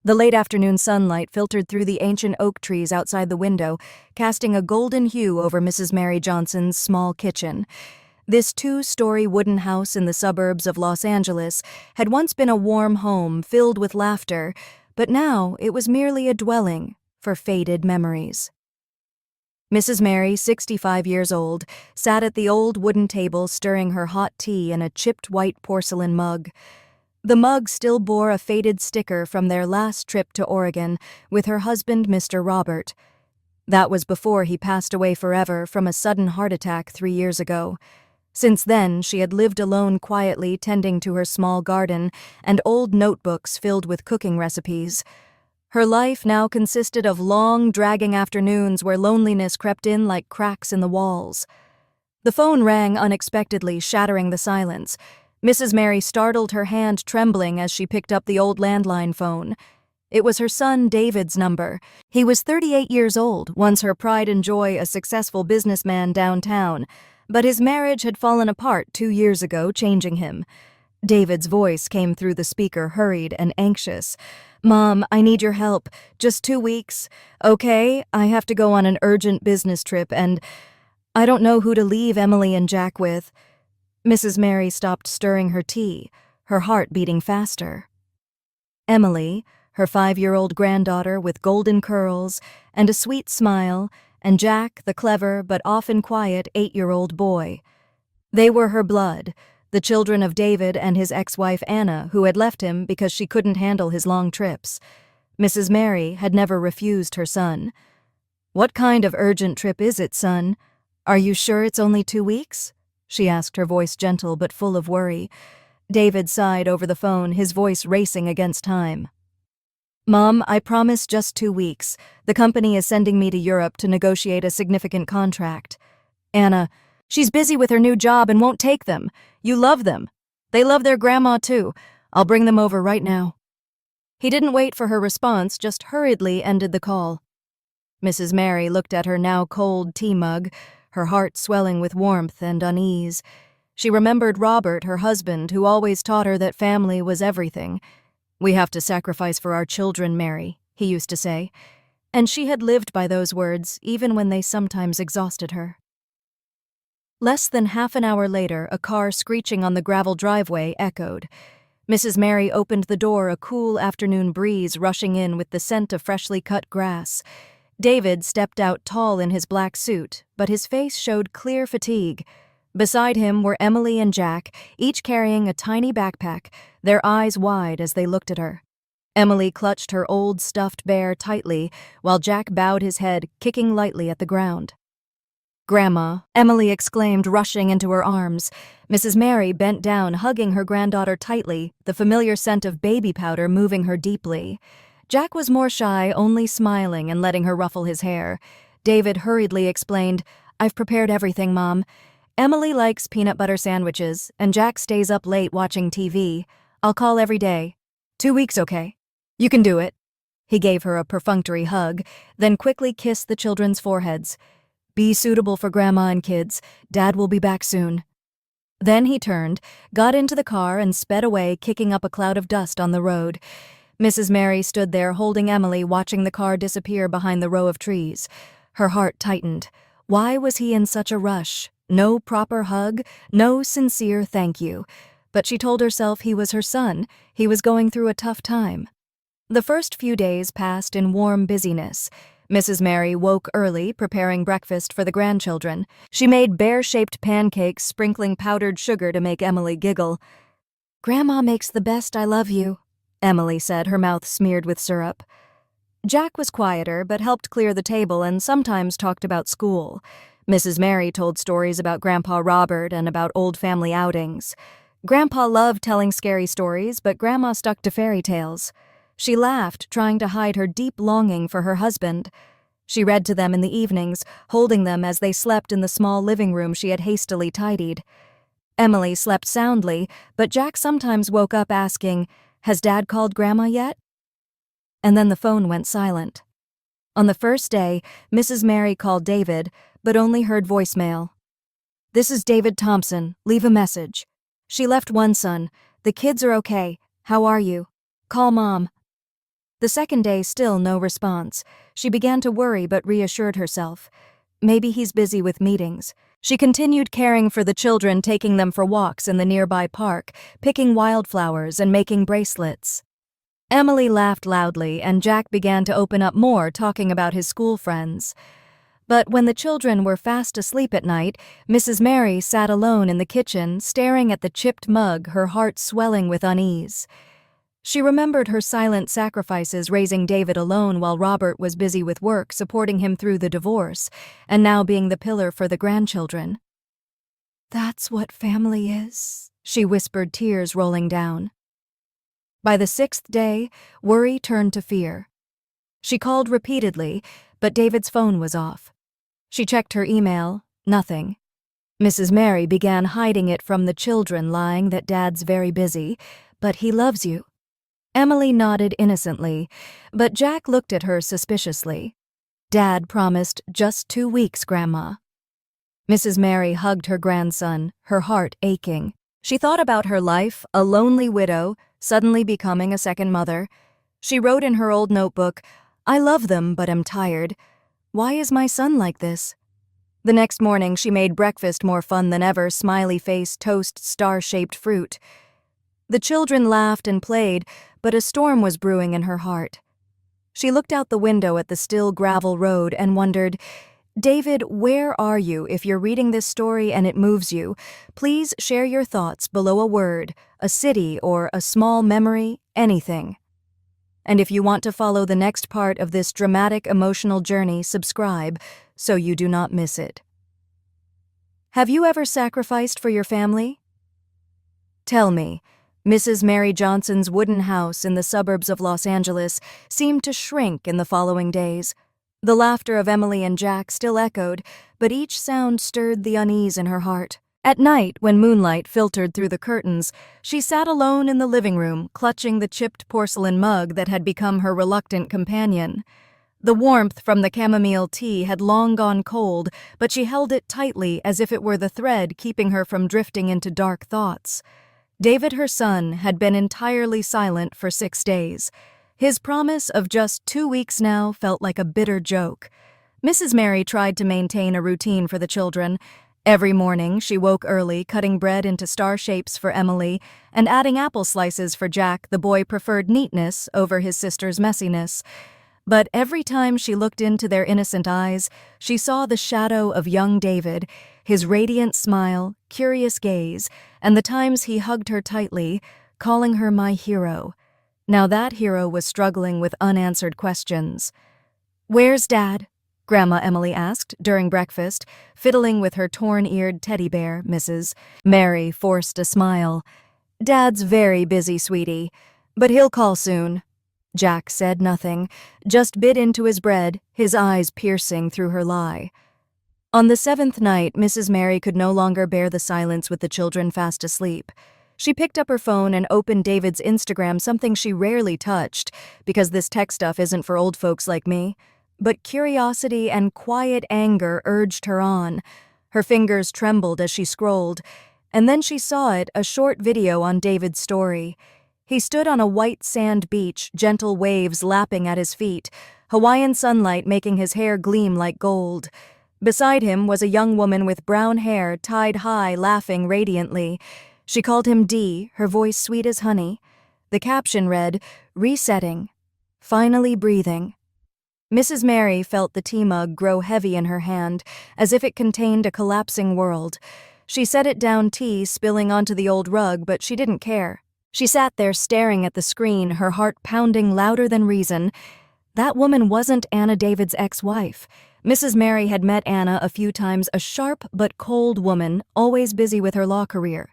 The late afternoon sunlight filtered through the ancient oak trees outside the window, casting a golden hue over Mrs. Mary Johnson's small kitchen. This two-story wooden house in the suburbs of Los Angeles had once been a warm home filled with laughter, but now it was merely a dwelling for faded memories. Mrs. Mary, 65 years old, sat at the old wooden table stirring her hot tea in a chipped white porcelain mug. The mug still bore a faded sticker from their last trip to Oregon with her husband, Mr. Robert. That was before he passed away forever from a sudden heart attack 3 years ago. Since then, she had lived alone quietly tending to her small garden and old notebooks filled with cooking recipes. Her life now consisted of long, dragging afternoons where loneliness crept in like cracks in the walls. The phone rang unexpectedly, shattering the silence. Mrs. Mary startled, her hand trembling as she picked up the old landline phone. It was her son David's number. He was 38 years old, once her pride and joy, a successful businessman downtown, but his marriage had fallen apart 2 years ago, changing him. David's voice came through the speaker, hurried and anxious. "Mom, I need your help. Just 2 weeks. Okay, I have to go on an urgent business trip and I don't know who to leave Emily and Jack with." Mrs. Mary stopped stirring her tea, her heart beating faster. Emily, her 5-year-old granddaughter with golden curls and a sweet smile, and Jack, the clever but often quiet 8-year-old boy. They were her blood, the children of David and his ex-wife Hana, who had left him because she couldn't handle his long trips. Mrs. Mary had never refused her son. "What kind of urgent trip is it, son? Are you sure it's only 2 weeks?" she asked, her voice gentle but full of worry. David sighed over the phone, his voice racing against time. "Mom, I promise just 2 weeks. The company is sending me to Europe to negotiate a significant contract." "Anna, she's busy with her new job and won't take them. You love them. They love their grandma too. I'll bring them over right now." He didn't wait for her response, just hurriedly ended the call. Mrs. Mary looked at her now cold tea mug, her heart swelling with warmth and unease. She remembered Robert, her husband, who always taught her that family was everything. "We have to sacrifice for our children, Mary," he used to say. And she had lived by those words, even when they sometimes exhausted her. Less than half an hour later, a car screeching on the gravel driveway echoed. Mrs. Mary opened the door, a cool afternoon breeze rushing in with the scent of freshly cut grass. David stepped out tall in his black suit, but his face showed clear fatigue. Beside him were Emily and Jack, each carrying a tiny backpack, their eyes wide as they looked at her. Emily clutched her old stuffed bear tightly, while Jack bowed his head, kicking lightly at the ground. "Grandma," Emily exclaimed, rushing into her arms. Mrs. Mary bent down, hugging her granddaughter tightly, the familiar scent of baby powder moving her deeply. Jack was more shy, only smiling and letting her ruffle his hair. David hurriedly explained, "I've prepared everything, Mom. Emily likes peanut butter sandwiches, and Jack stays up late watching TV. I'll call every day. 2 weeks, okay? You can do it." He gave her a perfunctory hug, then quickly kissed the children's foreheads. "Be suitable for Grandma and kids. Dad will be back soon." Then he turned, got into the car, and sped away, kicking up a cloud of dust on the road. Mrs. Mary stood there holding Emily, watching the car disappear behind the row of trees. Her heart tightened. Why was he in such a rush? No proper hug, no sincere thank you. But she told herself he was her son. He was going through a tough time. The first few days passed in warm busyness. Mrs. Mary woke early, preparing breakfast for the grandchildren. She made bear-shaped pancakes, sprinkling powdered sugar to make Emily giggle. "Grandma makes the best I love you," Emily said, her mouth smeared with syrup. Jack was quieter, but helped clear the table and sometimes talked about school. Mrs. Mary told stories about Grandpa Robert and about old family outings. Grandpa loved telling scary stories, but Grandma stuck to fairy tales. She laughed, trying to hide her deep longing for her husband. She read to them in the evenings, holding them as they slept in the small living room she had hastily tidied. Emily slept soundly, but Jack sometimes woke up asking, "Has Dad called Grandma yet?" And then the phone went silent. On the first day, Mrs. Mary called David, but only heard voicemail. "This is David Thompson. Leave a message." She left one son. "The kids are okay. How are you? Call Mom." The second day, still no response. She began to worry but reassured herself. Maybe he's busy with meetings. She continued caring for the children, taking them for walks in the nearby park, picking wildflowers and making bracelets. Emily laughed loudly, and Jack began to open up more, talking about his school friends. But when the children were fast asleep at night, Mrs. Mary sat alone in the kitchen, staring at the chipped mug, her heart swelling with unease. She remembered her silent sacrifices raising David alone while Robert was busy with work, supporting him through the divorce, and now being the pillar for the grandchildren. "That's what family is," she whispered, tears rolling down. By the 6th day, worry turned to fear. She called repeatedly, but David's phone was off. She checked her email, nothing. Mrs. Mary began hiding it from the children, lying that Dad's very busy, but he loves you. Emily nodded innocently, but Jack looked at her suspiciously. "Dad promised just 2 weeks, Grandma." Mrs. Mary hugged her grandson, her heart aching. She thought about her life, a lonely widow, suddenly becoming a second mother. She wrote in her old notebook, "I love them, but am tired. Why is my son like this?" The next morning, she made breakfast more fun than ever, smiley face, toast, star-shaped fruit. The children laughed and played, but a storm was brewing in her heart. She looked out the window at the still gravel road and wondered, "David, where are you? If you're reading this story and it moves you, please share your thoughts below a word, a city, or a small memory, anything. And if you want to follow the next part of this dramatic emotional journey, subscribe so you do not miss it." Have you ever sacrificed for your family? Tell me. Mrs. Mary Johnson's wooden house in the suburbs of Los Angeles seemed to shrink in the following days. The laughter of Emily and Jack still echoed, but each sound stirred the unease in her heart. At night, when moonlight filtered through the curtains, she sat alone in the living room, clutching the chipped porcelain mug that had become her reluctant companion. The warmth from the chamomile tea had long gone cold, but she held it tightly as if it were the thread keeping her from drifting into dark thoughts. David, her son, had been entirely silent for 6 days. His promise of just 2 weeks now felt like a bitter joke. Mrs. Mary tried to maintain a routine for the children. Every morning, she woke early, cutting bread into star shapes for Emily and adding apple slices for Jack. The boy preferred neatness over his sister's messiness. But every time she looked into their innocent eyes, she saw the shadow of young David, his radiant smile, curious gaze, and the times he hugged her tightly, calling her my hero. Now that hero was struggling with unanswered questions. "Where's Dad?" Grandma Emily asked during breakfast, fiddling with her torn-eared teddy bear. Mrs. Mary forced a smile. "Dad's very busy, sweetie, but he'll call soon." Jack said nothing, just bit into his bread, his eyes piercing through her lie. On the 7th night, Mrs. Mary could no longer bear the silence with the children fast asleep. She picked up her phone and opened David's Instagram, something she rarely touched, because this tech stuff isn't for old folks like me. But curiosity and quiet anger urged her on. Her fingers trembled as she scrolled, and then she saw it, a short video on David's story. He stood on a white sand beach, gentle waves lapping at his feet, Hawaiian sunlight making his hair gleam like gold. Beside him was a young woman with brown hair tied high, laughing radiantly. She called him D, her voice sweet as honey. The caption read, "Resetting. Finally breathing." Mrs. Mary felt the tea mug grow heavy in her hand, as if it contained a collapsing world. She set it down, tea spilling onto the old rug, but she didn't care. She sat there staring at the screen, her heart pounding louder than reason. That woman wasn't Anna, David's ex-wife. Mrs. Mary had met Anna a few times, a sharp but cold woman, always busy with her law career.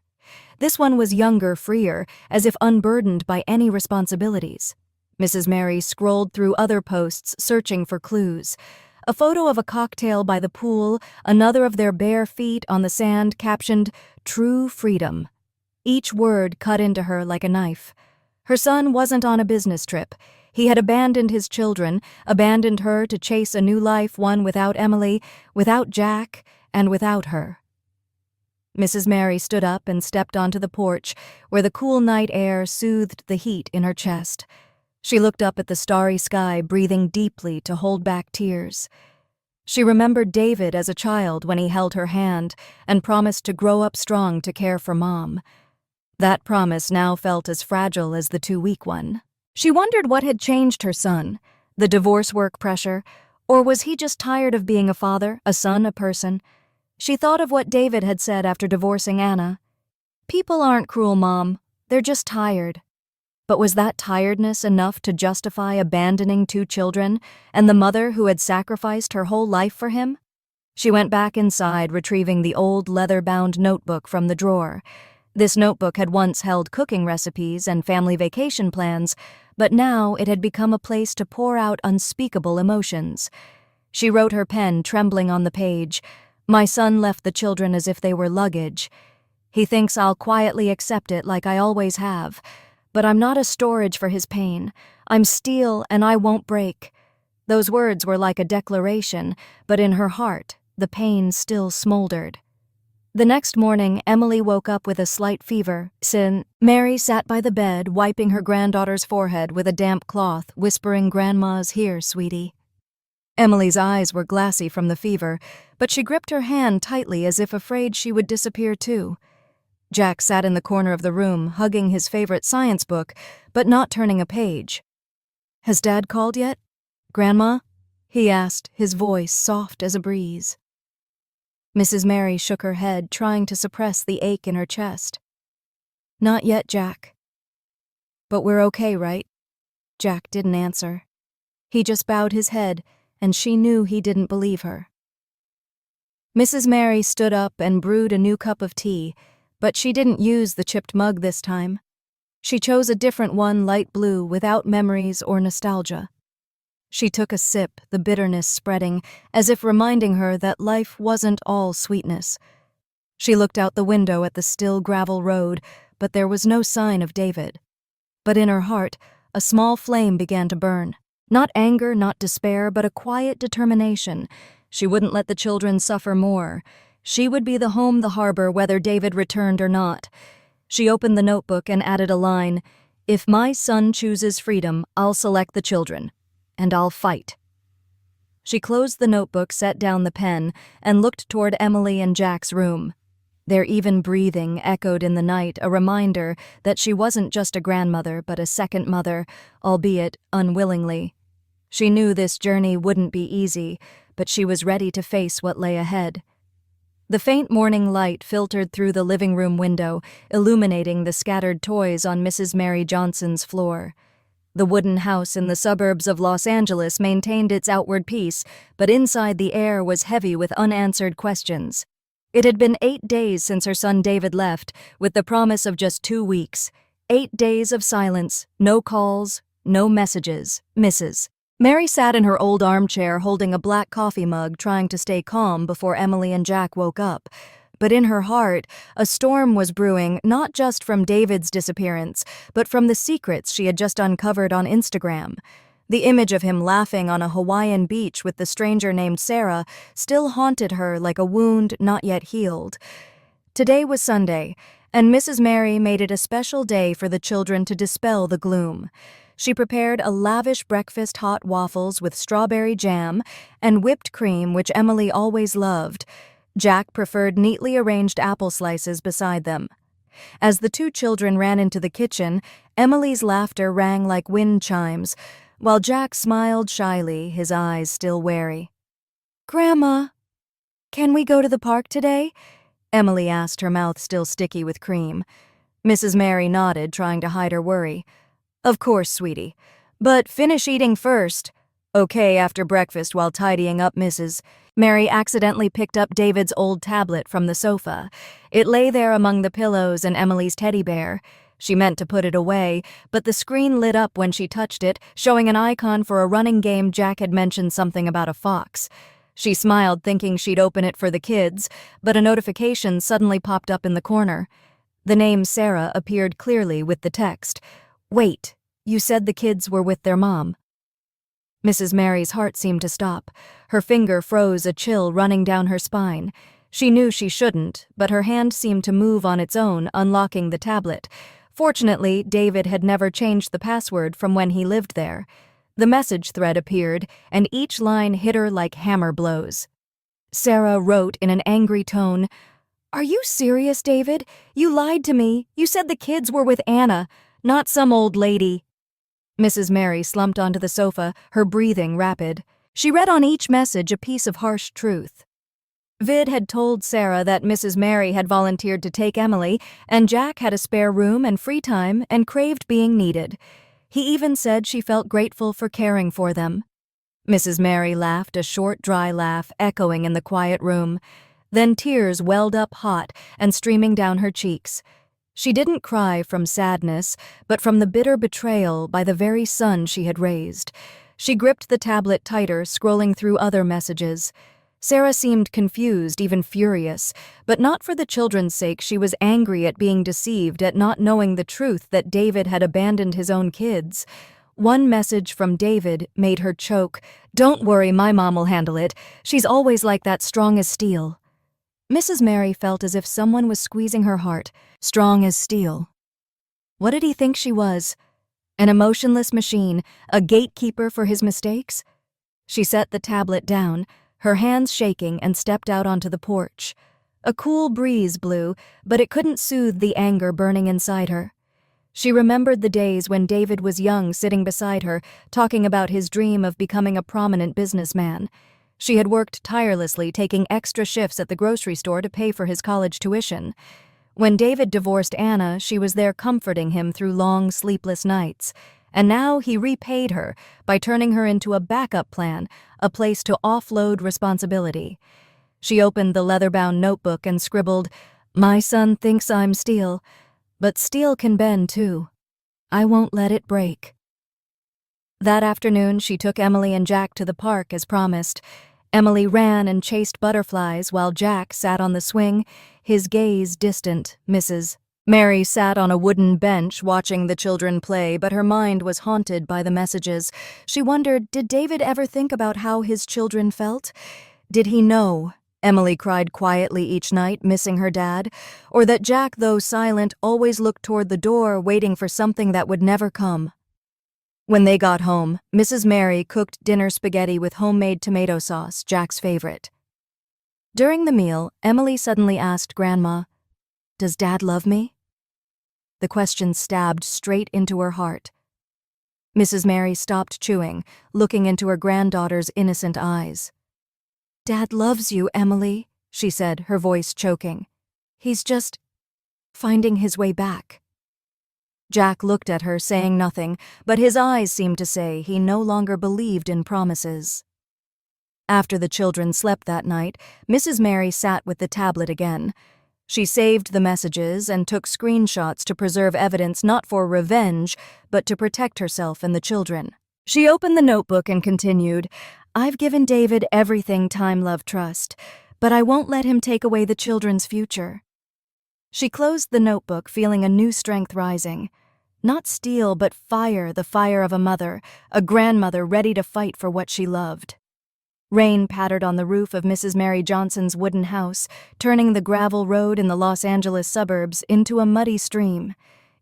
This one was younger, freer, as if unburdened by any responsibilities. Mrs. Mary scrolled through other posts, searching for clues. A photo of a cocktail by the pool, another of their bare feet on the sand, captioned, "True Freedom." Each word cut into her like a knife. Her son wasn't on a business trip. He had abandoned his children, abandoned her to chase a new life, one without Emily, without Jack, and without her. Mrs. Mary stood up and stepped onto the porch, where the cool night air soothed the heat in her chest. She looked up at the starry sky, breathing deeply to hold back tears. She remembered David as a child when he held her hand and promised to grow up strong to care for Mom. That promise now felt as fragile as the 2-week one. She wondered what had changed her son, the divorce work pressure, or was he just tired of being a father, a son, a person? She thought of what David had said after divorcing Anna. "People aren't cruel, Mom. They're just tired." But was that tiredness enough to justify abandoning 2 children and the mother who had sacrificed her whole life for him? She went back inside, retrieving the old leather-bound notebook from the drawer. This notebook had once held cooking recipes and family vacation plans, but now it had become a place to pour out unspeakable emotions. She wrote, her pen trembling on the page, "My son left the children as if they were luggage. He thinks I'll quietly accept it like I always have. But I'm not a storage for his pain. I'm steel and I won't break." Those words were like a declaration, but in her heart, the pain still smoldered. The next morning, Emily woke up with a slight fever. Mary sat by the bed, wiping her granddaughter's forehead with a damp cloth, whispering, "Grandma's here, sweetie." Emily's eyes were glassy from the fever, but she gripped her hand tightly as if afraid she would disappear too. Jack sat in the corner of the room, hugging his favorite science book, but not turning a page. "Has Dad called yet, Grandma?" he asked, his voice soft as a breeze. Mrs. Mary shook her head, trying to suppress the ache in her chest. "Not yet, Jack." "But we're okay, right?" Jack didn't answer. He just bowed his head, and she knew he didn't believe her. Mrs. Mary stood up and brewed a new cup of tea, but she didn't use the chipped mug this time. She chose a different one, light blue, without memories or nostalgia. She took a sip, the bitterness spreading, as if reminding her that life wasn't all sweetness. She looked out the window at the still gravel road, but there was no sign of David. But in her heart, a small flame began to burn. Not anger, not despair, but a quiet determination. She wouldn't let the children suffer more. She would be the home, the harbor, whether David returned or not. She opened the notebook and added a line, "If my son chooses freedom, I'll select the children. And I'll fight." She closed the notebook, set down the pen, and looked toward Emily and Jack's room. Their even breathing echoed in the night, a reminder that she wasn't just a grandmother, but a second mother, albeit unwillingly. She knew this journey wouldn't be easy, but she was ready to face what lay ahead. The faint morning light filtered through the living room window, illuminating the scattered toys on Mrs. Mary Johnson's floor. The wooden house in the suburbs of Los Angeles maintained its outward peace, but inside the air was heavy with unanswered questions. It had been 8 days since her son David left, with the promise of just 2 weeks. 8 days of silence, no calls, no messages, Mrs. Mary sat in her old armchair holding a black coffee mug, trying to stay calm before Emily and Jack woke up. But in her heart, a storm was brewing, not just from David's disappearance, but from the secrets she had just uncovered on Instagram. The image of him laughing on a Hawaiian beach with the stranger named Sarah still haunted her like a wound not yet healed. Today was Sunday, and Mrs. Mary made it a special day for the children to dispel the gloom. She prepared a lavish breakfast, hot waffles with strawberry jam and whipped cream, which Emily always loved. Jack preferred neatly arranged apple slices beside them. As the 2 children ran into the kitchen, Emily's laughter rang like wind chimes, while Jack smiled shyly, his eyes still wary. "Grandma, can we go to the park today?" Emily asked, her mouth still sticky with cream. Mrs. Mary nodded, trying to hide her worry. "Of course, sweetie. But finish eating first." "Okay, after breakfast while tidying up, Mrs." Mary accidentally picked up David's old tablet from the sofa. It lay there among the pillows and Emily's teddy bear. She meant to put it away, but the screen lit up when she touched it, showing an icon for a running game. Jack had mentioned something about a fox. She smiled, thinking she'd open it for the kids, but a notification suddenly popped up in the corner. The name Sarah appeared clearly with the text. "Wait, you said the kids were with their mom." Mrs. Mary's heart seemed to stop. Her finger froze, a chill running down her spine. She knew she shouldn't, but her hand seemed to move on its own, unlocking the tablet. Fortunately, David had never changed the password from when he lived there. The message thread appeared, and each line hit her like hammer blows. Sarah wrote in an angry tone, "Are you serious, David? You lied to me. You said the kids were with Anna, not some old lady." Mrs. Mary slumped onto the sofa, her breathing rapid. She read on each message a piece of harsh truth. Vid had told Sarah that Mrs. Mary had volunteered to take Emily, and Jack had a spare room and free time and craved being needed. He even said she felt grateful for caring for them. Mrs. Mary laughed, a short, dry laugh echoing in the quiet room. Then tears welled up hot and streaming down her cheeks. She didn't cry from sadness, but from the bitter betrayal by the very son she had raised. She gripped the tablet tighter, scrolling through other messages. Sarah seemed confused, even furious, but not for the children's sake. She was angry at being deceived, at not knowing the truth that David had abandoned his own kids. One message from David made her choke. "Don't worry, my mom will handle it. She's always like that, strong as steel." Mrs. Mary felt as if someone was squeezing her heart, strong as steel. What did he think she was? An emotionless machine, a gatekeeper for his mistakes? She set the tablet down, her hands shaking, and stepped out onto the porch. A cool breeze blew, but it couldn't soothe the anger burning inside her. She remembered the days when David was young, sitting beside her, talking about his dream of becoming a prominent businessman. She had worked tirelessly, taking extra shifts at the grocery store to pay for his college tuition. When David divorced Anna, she was there comforting him through long, sleepless nights. And now he repaid her by turning her into a backup plan, a place to offload responsibility. She opened the leather-bound notebook and scribbled, "My son thinks I'm steel, but steel can bend too. I won't let it break." That afternoon, she took Emily and Jack to the park as promised. Emily ran and chased butterflies while Jack sat on the swing, his gaze distant. Mrs. Mary sat on a wooden bench watching the children play, but her mind was haunted by the messages. She wondered, did David ever think about how his children felt? Did he know? Emily cried quietly each night, missing her dad, or that Jack, though silent, always looked toward the door, waiting for something that would never come. When they got home, Mrs. Mary cooked dinner spaghetti with homemade tomato sauce, Jack's favorite. During the meal, Emily suddenly asked Grandma, "Does Dad love me?" The question stabbed straight into her heart. Mrs. Mary stopped chewing, looking into her granddaughter's innocent eyes. "Dad loves you, Emily," she said, her voice choking. "He's just finding his way back." Jack looked at her, saying nothing, but his eyes seemed to say he no longer believed in promises. After the children slept that night, Mrs. Mary sat with the tablet again. She saved the messages and took screenshots to preserve evidence not for revenge, but to protect herself and the children. She opened the notebook and continued, "I've given David everything time, love, trust, but I won't let him take away the children's future." She closed the notebook, feeling a new strength rising. Not steel, but fire, the fire of a mother, a grandmother ready to fight for what she loved. Rain pattered on the roof of Mrs. Mary Johnson's wooden house, turning the gravel road in the Los Angeles suburbs into a muddy stream.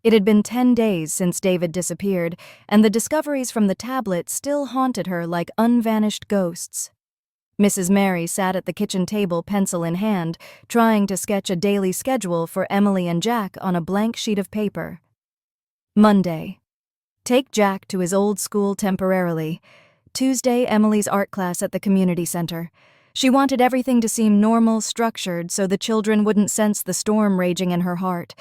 It had been 10 days since David disappeared, and the discoveries from the tablet still haunted her like unvanished ghosts. Mrs. Mary sat at the kitchen table, pencil in hand, trying to sketch a daily schedule for Emily and Jack on a blank sheet of paper. Monday. Take Jack to his old school temporarily. Tuesday, Emily's art class at the community center. She wanted everything to seem normal, structured, so the children wouldn't sense the storm raging in her heart.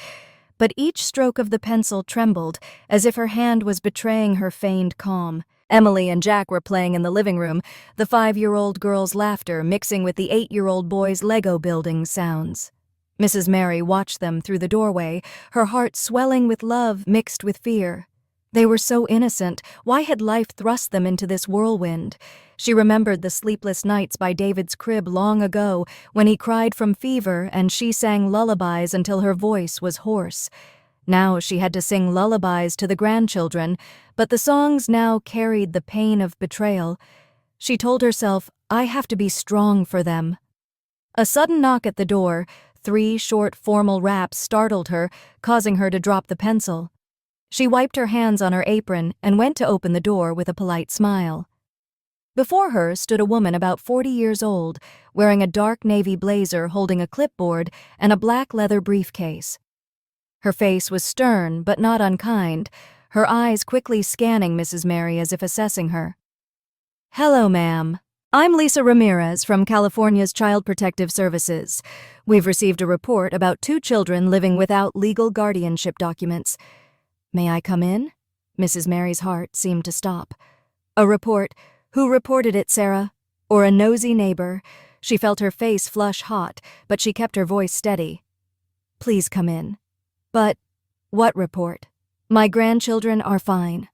But each stroke of the pencil trembled, as if her hand was betraying her feigned calm. Emily and Jack were playing in the living room, the 5-year-old girl's laughter mixing with the 8-year-old boy's Lego building sounds. Mrs. Mary watched them through the doorway, her heart swelling with love mixed with fear. They were so innocent. Why had life thrust them into this whirlwind? She remembered the sleepless nights by David's crib long ago, when he cried from fever and she sang lullabies until her voice was hoarse. Now she had to sing lullabies to the grandchildren, but the songs now carried the pain of betrayal. She told herself, "I have to be strong for them." A sudden knock at the door, 3 short formal raps startled her, causing her to drop the pencil. She wiped her hands on her apron and went to open the door with a polite smile. Before her stood a woman about 40 years old, wearing a dark navy blazer holding a clipboard and a black leather briefcase. Her face was stern but not unkind, her eyes quickly scanning Mrs. Mary as if assessing her. "Hello, ma'am. I'm Lisa Ramirez from California's Child Protective Services. We've received a report about 2 children living without legal guardianship documents. May I come in?" Mrs. Mary's heart seemed to stop. A report. Who reported it, Sarah? Or a nosy neighbor? She felt her face flush hot, but she kept her voice steady. "Please come in." "But what report?" "My grandchildren are fine."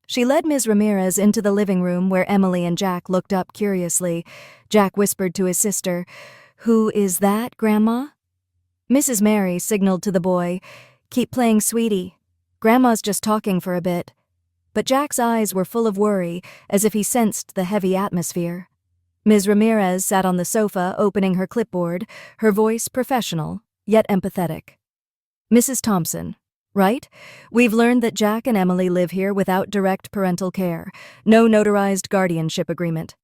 She led Ms. Ramirez into the living room where Emily and Jack looked up curiously. Jack whispered to his sister, "Who is that, Grandma?" Mrs. Mary signaled to the boy, "Keep playing, sweetie. Grandma's just talking for a bit." But Jack's eyes were full of worry, as if he sensed the heavy atmosphere. Ms. Ramirez sat on the sofa, opening her clipboard, her voice professional, yet empathetic. "Mrs. Thompson, right? We've learned that Jack and Emily live here without direct parental care, no notarized guardianship agreement.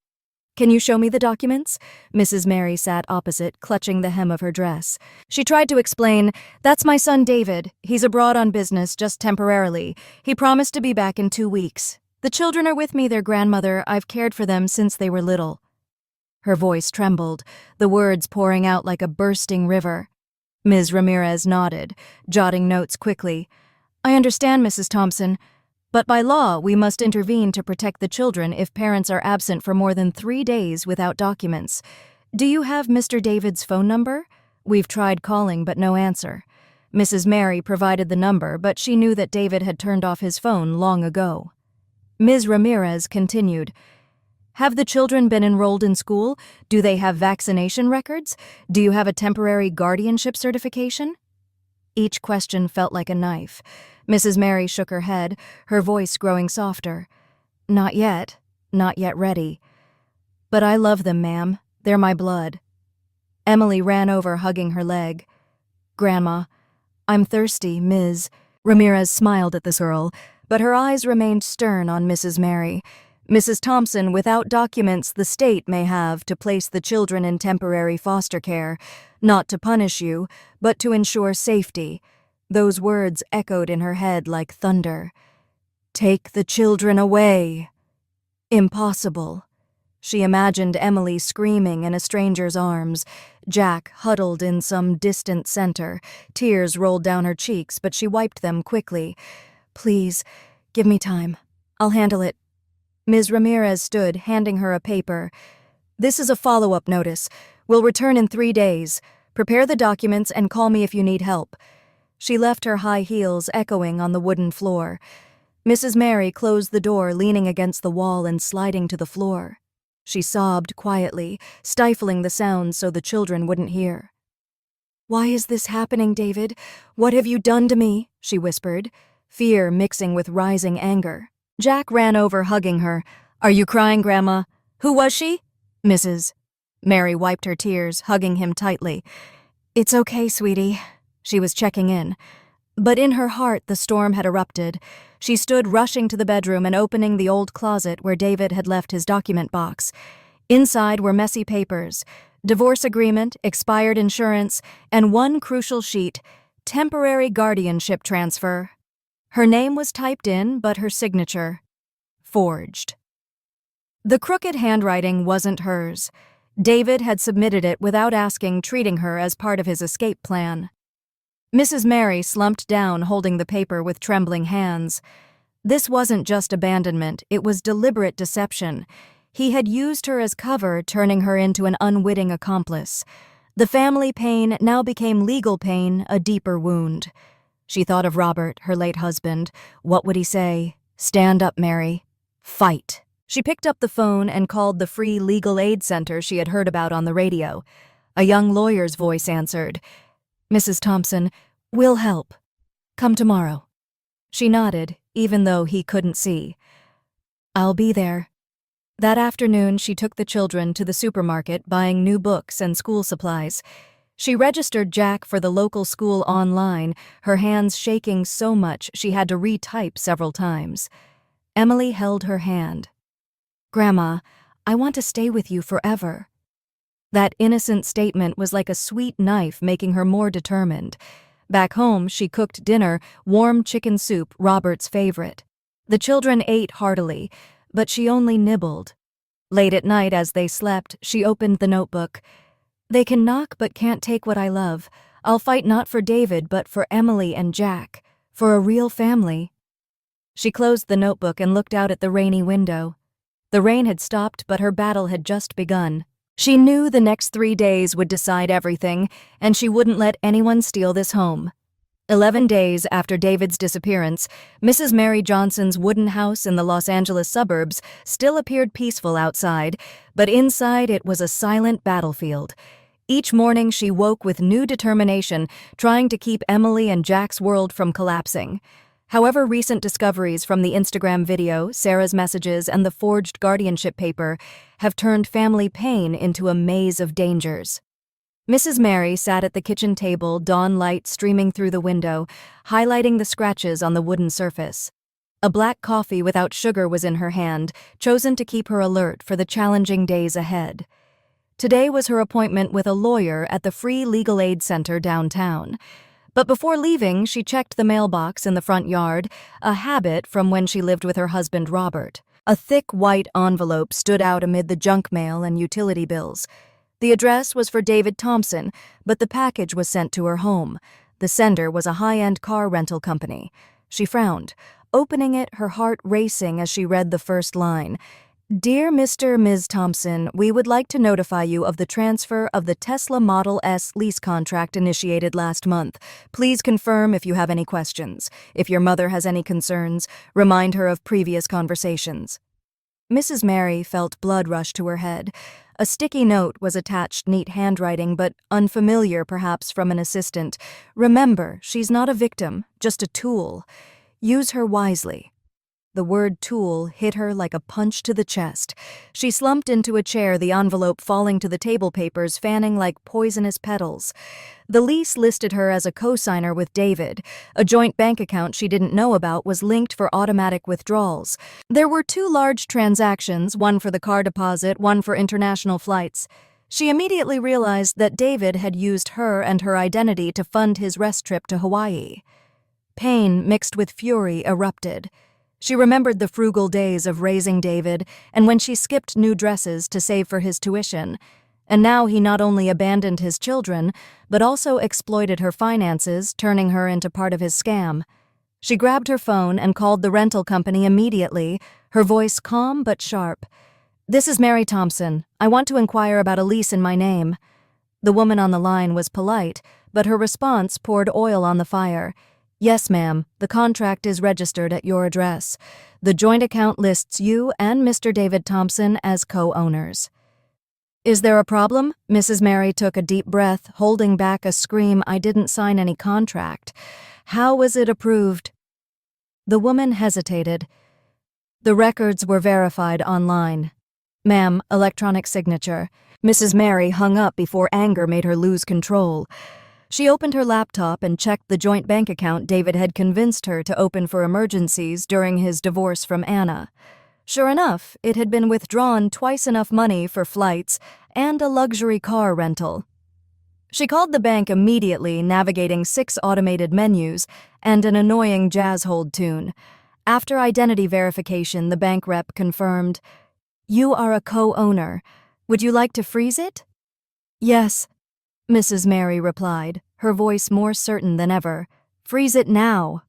Can you show me the documents?" Mrs. Mary sat opposite, clutching the hem of her dress. She tried to explain, "That's my son David. He's abroad on business, just temporarily. He promised to be back in 2 weeks. The children are with me, their grandmother. I've cared for them since they were little." Her voice trembled, the words pouring out like a bursting river. Ms. Ramirez nodded, jotting notes quickly. "I understand, Mrs. Thompson. But by law, we must intervene to protect the children if parents are absent for more than 3 days without documents. Do you have Mr. David's phone number? We've tried calling, but no answer." Mrs. Mary provided the number, but she knew that David had turned off his phone long ago. Ms. Ramirez continued, "Have the children been enrolled in school? Do they have vaccination records? Do you have a temporary guardianship certification?" Each question felt like a knife. Mrs. Mary shook her head, her voice growing softer. Not yet ready. But I love them, ma'am. They're my blood." Emily ran over, hugging her leg. "Grandma, I'm thirsty, Ms." Ramirez smiled at this girl, but her eyes remained stern on Mrs. Mary. "Mrs. Thompson, without documents the state may have to place the children in temporary foster care, not to punish you, but to ensure safety." Those words echoed in her head like thunder. "Take the children away." Impossible. She imagined Emily screaming in a stranger's arms, Jack huddled in some distant center. Tears rolled down her cheeks, but she wiped them quickly. "Please, give me time. I'll handle it." Ms. Ramirez stood, handing her a paper. "This is a follow-up notice. We'll return in 3 days. Prepare the documents and call me if you need help." She left her high heels echoing on the wooden floor. Mrs. Mary closed the door, leaning against the wall and sliding to the floor. She sobbed quietly, stifling the sounds so the children wouldn't hear. "Why is this happening, David? What have you done to me?" she whispered, fear mixing with rising anger. Jack ran over, hugging her. "Are you crying, Grandma? Who was she?" "Mrs." Mary wiped her tears, hugging him tightly. "It's okay, sweetie." She was checking in. But in her heart the storm had erupted. She stood rushing to the bedroom and opening the old closet where David had left his document box. Inside were messy papers, divorce agreement, expired insurance, and one crucial sheet, temporary guardianship transfer. Her name was typed in, but her signature forged. The crooked handwriting wasn't hers. David had submitted it without asking, treating her as part of his escape plan. Mrs. Mary slumped down, holding the paper with trembling hands. This wasn't just abandonment, it was deliberate deception. He had used her as cover, turning her into an unwitting accomplice. The family pain now became legal pain, a deeper wound. She thought of Robert, her late husband. What would he say? "Stand up, Mary. Fight." She picked up the phone and called the free legal aid center she had heard about on the radio. A young lawyer's voice answered. "Mrs. Thompson, we'll help. Come tomorrow." She nodded, even though he couldn't see. "I'll be there." That afternoon, she took the children to the supermarket, buying new books and school supplies. She registered Jack for the local school online, her hands shaking so much she had to retype several times. Emily held her hand. "Grandma, I want to stay with you forever." That innocent statement was like a sweet knife, making her more determined. Back home, she cooked dinner, warm chicken soup, Robert's favorite. The children ate heartily, but she only nibbled. Late at night, as they slept, she opened the notebook. "They can knock but can't take what I love. I'll fight not for David but for Emily and Jack. For a real family." She closed the notebook and looked out at the rainy window. The rain had stopped, but her battle had just begun. She knew the next 3 days would decide everything, and she wouldn't let anyone steal this home. 11 days after David's disappearance, Mrs. Mary Johnson's wooden house in the Los Angeles suburbs still appeared peaceful outside, but inside it was a silent battlefield. Each morning she woke with new determination, trying to keep Emily and Jack's world from collapsing. However, recent discoveries from the Instagram video, Sarah's messages, and the forged guardianship paper have turned family pain into a maze of dangers. Mrs. Mary sat at the kitchen table, dawn light streaming through the window, highlighting the scratches on the wooden surface. A black coffee without sugar was in her hand, chosen to keep her alert for the challenging days ahead. Today was her appointment with a lawyer at the Free Legal Aid Center downtown. But before leaving, she checked the mailbox in the front yard, a habit from when she lived with her husband Robert. A thick white envelope stood out amid the junk mail and utility bills. The address was for David Thompson, but the package was sent to her home. The sender was a high-end car rental company. She frowned, opening it, her heart racing as she read the first line. "Dear Mr. Ms. Thompson, we would like to notify you of the transfer of the Tesla Model S lease contract initiated last month. Please confirm if you have any questions. If your mother has any concerns, remind her of previous conversations." Mrs. Mary felt blood rush to her head. A sticky note was attached, neat handwriting, but unfamiliar perhaps from an assistant. "Remember, she's not a victim, just a tool. Use her wisely." The word tool hit her like a punch to the chest. She slumped into a chair, the envelope falling to the table papers, fanning like poisonous petals. The lease listed her as a co-signer with David. A joint bank account she didn't know about was linked for automatic withdrawals. There were 2 large transactions, one for the car deposit, one for international flights. She immediately realized that David had used her and her identity to fund his rest trip to Hawaii. Pain mixed with fury erupted. She remembered the frugal days of raising David and when she skipped new dresses to save for his tuition. And now he not only abandoned his children, but also exploited her finances, turning her into part of his scam. She grabbed her phone and called the rental company immediately, her voice calm but sharp. "This is Mary Thompson. I want to inquire about a lease in my name." The woman on the line was polite, but her response poured oil on the fire. "Yes, ma'am, the contract is registered at your address. The joint account lists you and Mr. David Thompson as co-owners." "Is there a problem?" Mrs. Mary took a deep breath, holding back a scream. "I didn't sign any contract. How was it approved?" The woman hesitated. "The records were verified online." "Ma'am, electronic signature." Mrs. Mary hung up before anger made her lose control. She opened her laptop and checked the joint bank account David had convinced her to open for emergencies during his divorce from Hana. Sure enough, it had been withdrawn twice enough money for flights and a luxury car rental. She called the bank immediately, navigating 6 automated menus and an annoying jazz hold tune. After identity verification, the bank rep confirmed, "You are a co-owner. Would you like to freeze it?" "Yes," Mrs. Mary replied, her voice more certain than ever. "Freeze it now."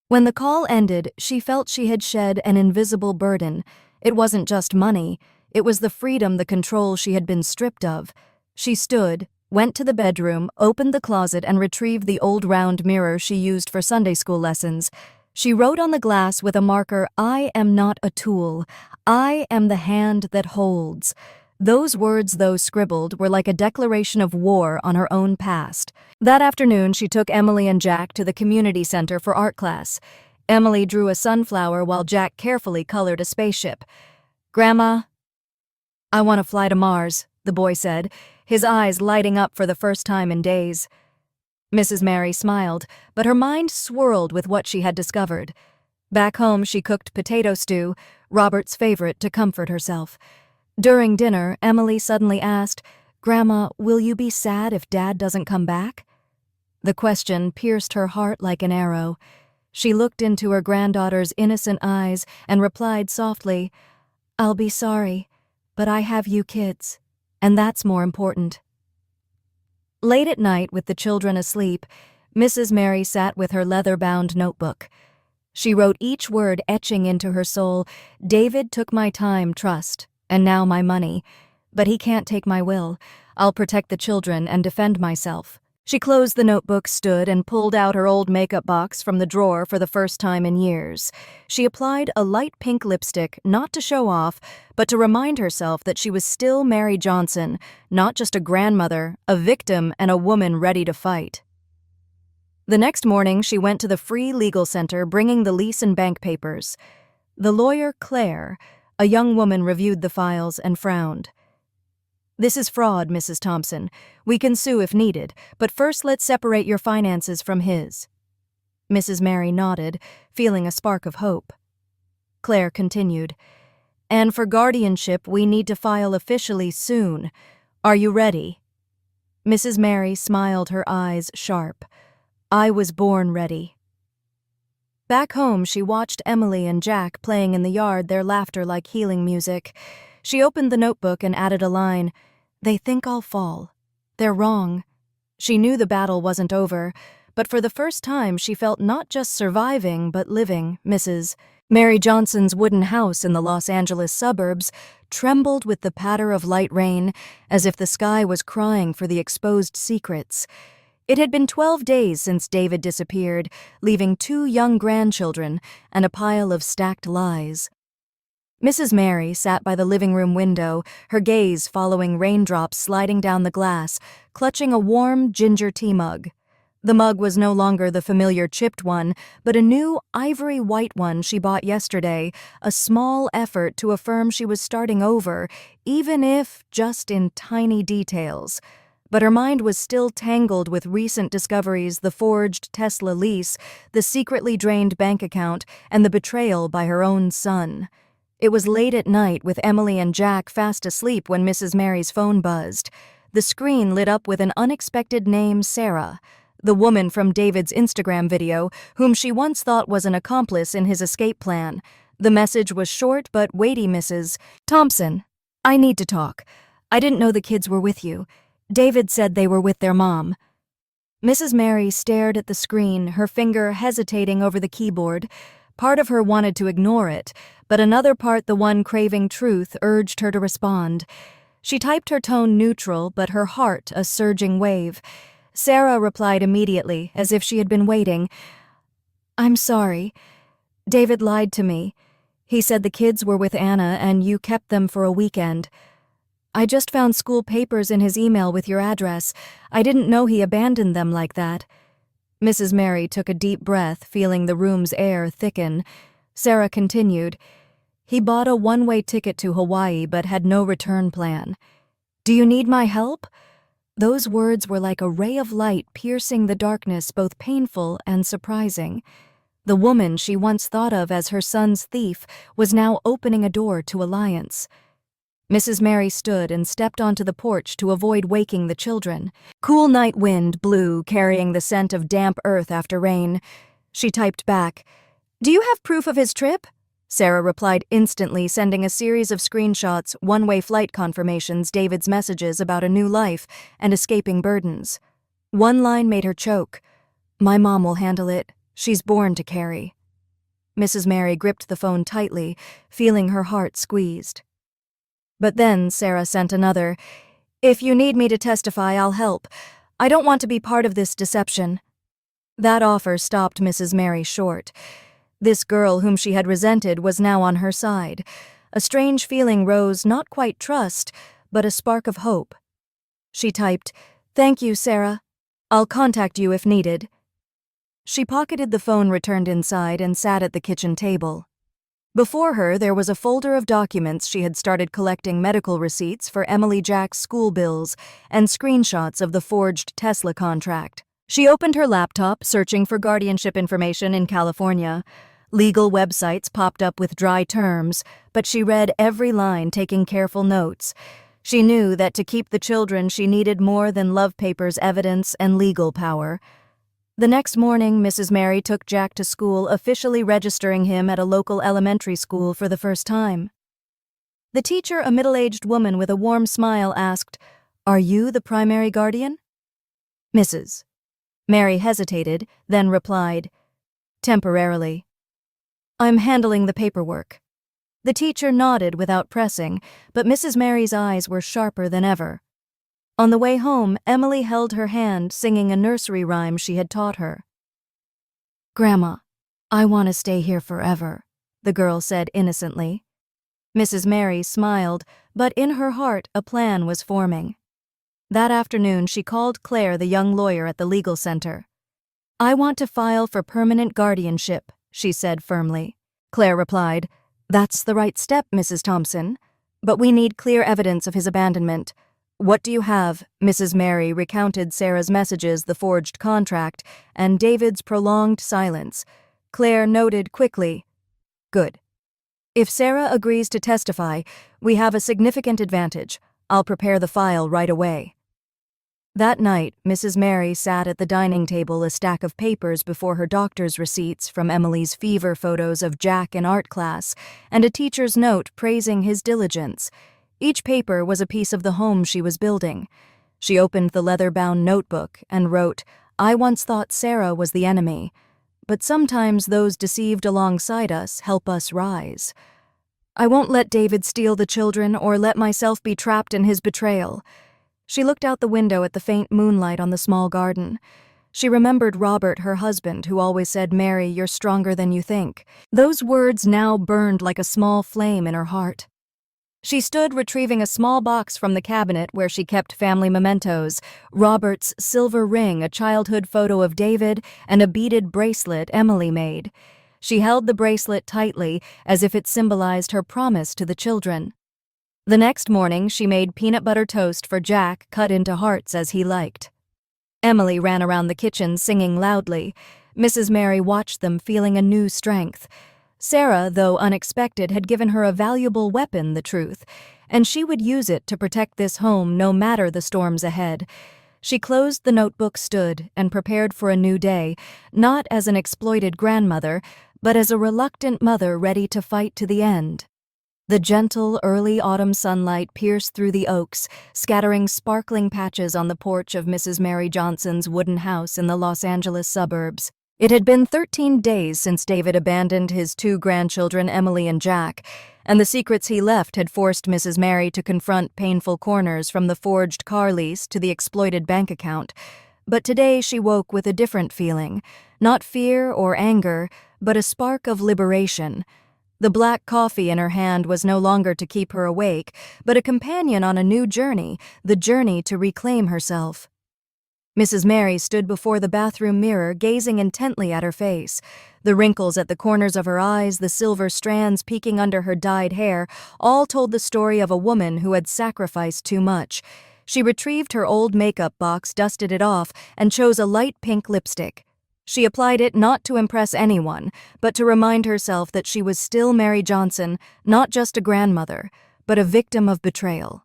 When the call ended, she felt she had shed an invisible burden. It wasn't just money. It was the freedom, the control she had been stripped of. She stood, went to the bedroom, opened the closet, and retrieved the old round mirror she used for Sunday school lessons. She wrote on the glass with a marker, "I am not a tool. I am the hand that holds." Those words, though scribbled, were like a declaration of war on her own past. That afternoon, she took Emily and Jack to the community center for art class. Emily drew a sunflower while Jack carefully colored a spaceship. "Grandma, I want to fly to Mars," the boy said, his eyes lighting up for the first time in days. Mrs. Mary smiled, but her mind swirled with what she had discovered. Back home, she cooked potato stew, Robert's favorite, to comfort herself. During dinner, Emily suddenly asked, "Grandma, will you be sad if Dad doesn't come back?" The question pierced her heart like an arrow. She looked into her granddaughter's innocent eyes and replied softly, "I'll be sorry, but I have you kids, and that's more important." Late at night, with the children asleep, Mrs. Mary sat with her leather-bound notebook. She wrote each word etching into her soul, "David took my time, trust, and now my money. But he can't take my will. I'll protect the children and defend myself." She closed the notebook, stood, and pulled out her old makeup box from the drawer for the first time in years. She applied a light pink lipstick, not to show off, but to remind herself that she was still Mary Johnson, not just a grandmother, a victim, and a woman ready to fight. The next morning, she went to the free legal center bringing the lease and bank papers. The lawyer, Claire, a young woman, reviewed the files and frowned. "This is fraud, Mrs. Thompson. We can sue if needed, but first let's separate your finances from his." Mrs. Mary nodded, feeling a spark of hope. Claire continued, "And for guardianship, we need to file officially soon. Are you ready?" Mrs. Mary smiled, her eyes sharp. "I was born ready." Back home, she watched Emily and Jack playing in the yard, their laughter like healing music. She opened the notebook and added a line, "They think I'll fall. They're wrong." She knew the battle wasn't over, but for the first time she felt not just surviving but living. Mrs. Mary Johnson's wooden house in the Los Angeles suburbs trembled with the patter of light rain, as if the sky was crying for the exposed secrets. It had been 12 days since David disappeared, leaving 2 young grandchildren and a pile of stacked lies. Mrs. Mary sat by the living room window, her gaze following raindrops sliding down the glass, clutching a warm ginger tea mug. The mug was no longer the familiar chipped one, but a new ivory white one she bought yesterday, a small effort to affirm she was starting over, even if just in tiny details. But her mind was still tangled with recent discoveries: the forged Tesla lease, the secretly drained bank account, and the betrayal by her own son. It was late at night, with Emily and Jack fast asleep, when Mrs. Mary's phone buzzed. The screen lit up with an unexpected name: Sarah, the woman from David's Instagram video, whom she once thought was an accomplice in his escape plan. The message was short but weighty. "Mrs. Thompson, I need to talk. I didn't know the kids were with you. David said they were with their mom." Mrs. Mary stared at the screen, her finger hesitating over the keyboard. Part of her wanted to ignore it, but another part, the one craving truth, urged her to respond. She typed, her tone neutral, but her heart a surging wave. Sarah replied immediately, as if she had been waiting. "I'm sorry. David lied to me. He said the kids were with Hana and you kept them for a weekend. I just found school papers in his email with your address. I didn't know he abandoned them like that." Mrs. Mary took a deep breath, feeling the room's air thicken. Sarah continued, "He bought a one-way ticket to Hawaii but had no return plan. Do you need my help?" Those words were like a ray of light piercing the darkness, both painful and surprising. The woman she once thought of as her son's thief was now opening a door to alliance. Mrs. Mary stood and stepped onto the porch to avoid waking the children. Cool night wind blew, carrying the scent of damp earth after rain. She typed back, "Do you have proof of his trip?" Sarah replied instantly, sending a series of screenshots, one-way flight confirmations, David's messages about a new life, and escaping burdens. One line made her choke. "My mom will handle it. She's born to carry." Mrs. Mary gripped the phone tightly, feeling her heart squeezed. But then Sarah sent another, "If you need me to testify, I'll help. I don't want to be part of this deception." That offer stopped Mrs. Mary short. This girl whom she had resented was now on her side. A strange feeling rose, not quite trust, but a spark of hope. She typed, "Thank you, Sarah. I'll contact you if needed." She pocketed the phone, returned inside, and sat at the kitchen table. Before her, there was a folder of documents. She had started collecting medical receipts for Emily Jack's school bills and screenshots of the forged Tesla contract. She opened her laptop, searching for guardianship information in California. Legal websites popped up with dry terms, but she read every line, taking careful notes. She knew that to keep the children, she needed more than love papers, evidence, and legal power. The next morning, Mrs. Mary took Jack to school, officially registering him at a local elementary school for the first time. The teacher, a middle-aged woman with a warm smile, asked, "Are you the primary guardian?" "Mrs." Mary hesitated, then replied, "Temporarily. I'm handling the paperwork." The teacher nodded without pressing, but Mrs. Mary's eyes were sharper than ever. On the way home, Emily held her hand, singing a nursery rhyme she had taught her. "Grandma, I want to stay here forever," the girl said innocently. Mrs. Mary smiled, but in her heart a plan was forming. That afternoon, she called Claire, the young lawyer at the legal center. "I want to file for permanent guardianship," she said firmly. Claire replied, "That's the right step, Mrs. Thompson, but we need clear evidence of his abandonment." "What do you have?" Mrs. Mary recounted Sarah's messages, the forged contract, and David's prolonged silence. Claire noted quickly, "Good. If Sarah agrees to testify, we have a significant advantage. I'll prepare the file right away." That night, Mrs. Mary sat at the dining table, a stack of papers before her doctor's receipts from Emily's fever photos of Jack in art class, and a teacher's note praising his diligence. Each paper was a piece of the home she was building. She opened the leather-bound notebook and wrote, "I once thought Sarah was the enemy, but sometimes those deceived alongside us help us rise. I won't let David steal the children or let myself be trapped in his betrayal." She looked out the window at the faint moonlight on the small garden. She remembered Robert, her husband, who always said, "Mary, you're stronger than you think." Those words now burned like a small flame in her heart. She stood retrieving a small box from the cabinet where she kept family mementos: Robert's silver ring, a childhood photo of David, and a beaded bracelet Emily made. She held the bracelet tightly, as if it symbolized her promise to the children. The next morning, she made peanut butter toast for Jack, cut into hearts as he liked. Emily ran around the kitchen singing loudly. Mrs. Mary watched them, feeling a new strength. Sarah, though unexpected, had given her a valuable weapon, the truth, and she would use it to protect this home no matter the storms ahead. She closed the notebook, stood, and prepared for a new day, not as an exploited grandmother, but as a reluctant mother ready to fight to the end. The gentle, early autumn sunlight pierced through the oaks, scattering sparkling patches on the porch of Mrs. Mary Johnson's wooden house in the Los Angeles suburbs. It had been 13 days since David abandoned his 2 grandchildren, Emily and Jack, and the secrets he left had forced Mrs. Mary to confront painful corners, from the forged car lease to the exploited bank account. But today she woke with a different feeling, not fear or anger, but a spark of liberation. The black coffee in her hand was no longer to keep her awake, but a companion on a new journey, the journey to reclaim herself. Mrs. Mary stood before the bathroom mirror, gazing intently at her face. The wrinkles at the corners of her eyes, the silver strands peeking under her dyed hair, all told the story of a woman who had sacrificed too much. She retrieved her old makeup box, dusted it off, and chose a light pink lipstick. She applied it not to impress anyone, but to remind herself that she was still Mary Johnson, not just a grandmother, but a victim of betrayal.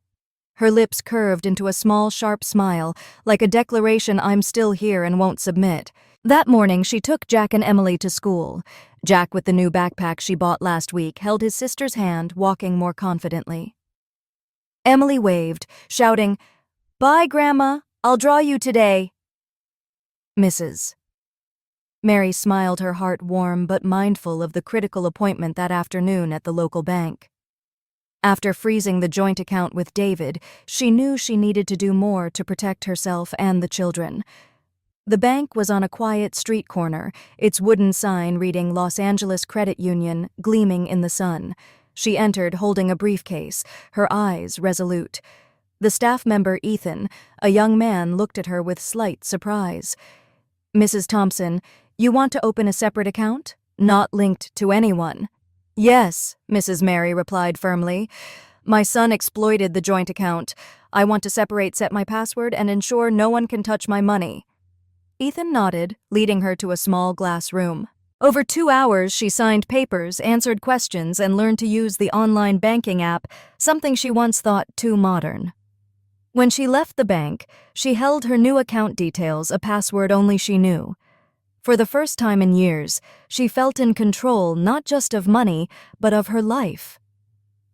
Her lips curved into a small, sharp smile, like a declaration, "I'm still here and won't submit." That morning, she took Jack and Emily to school. Jack, with the new backpack she bought last week, held his sister's hand, walking more confidently. Emily waved, shouting, "Bye, Grandma. I'll draw you today." "Mrs." Mary smiled, her heart warm but mindful of the critical appointment that afternoon at the local bank. After freezing the joint account with David, she knew she needed to do more to protect herself and the children. The bank was on a quiet street corner, its wooden sign reading Los Angeles Credit Union gleaming in the sun. She entered holding a briefcase, her eyes resolute. The staff member, Ethan, a young man, looked at her with slight surprise. "Mrs. Thompson, you want to open a separate account? Not linked to anyone?" Yes, Mrs. Mary replied firmly. My son exploited the joint account. I want to set my password and ensure no one can touch my money. Ethan nodded, leading her to a small glass room. Over 2 hours, she signed papers, answered questions, and learned to use the online banking app, something she once thought too modern. When she left the bank, she held her new account details, a password only she knew. For the first time in years, she felt in control not just of money, but of her life.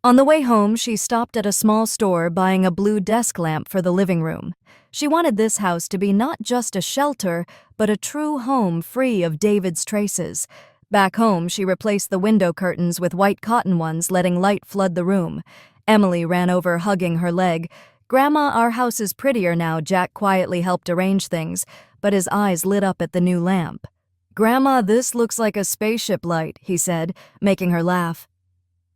On the way home, she stopped at a small store buying a blue desk lamp for the living room. She wanted this house to be not just a shelter, but a true home free of David's traces. Back home, she replaced the window curtains with white cotton ones, letting light flood the room. Emily ran over, hugging her leg. "Grandma, our house is prettier now," Jack quietly helped arrange things, but his eyes lit up at the new lamp. "Grandma, this looks like a spaceship light," he said, making her laugh.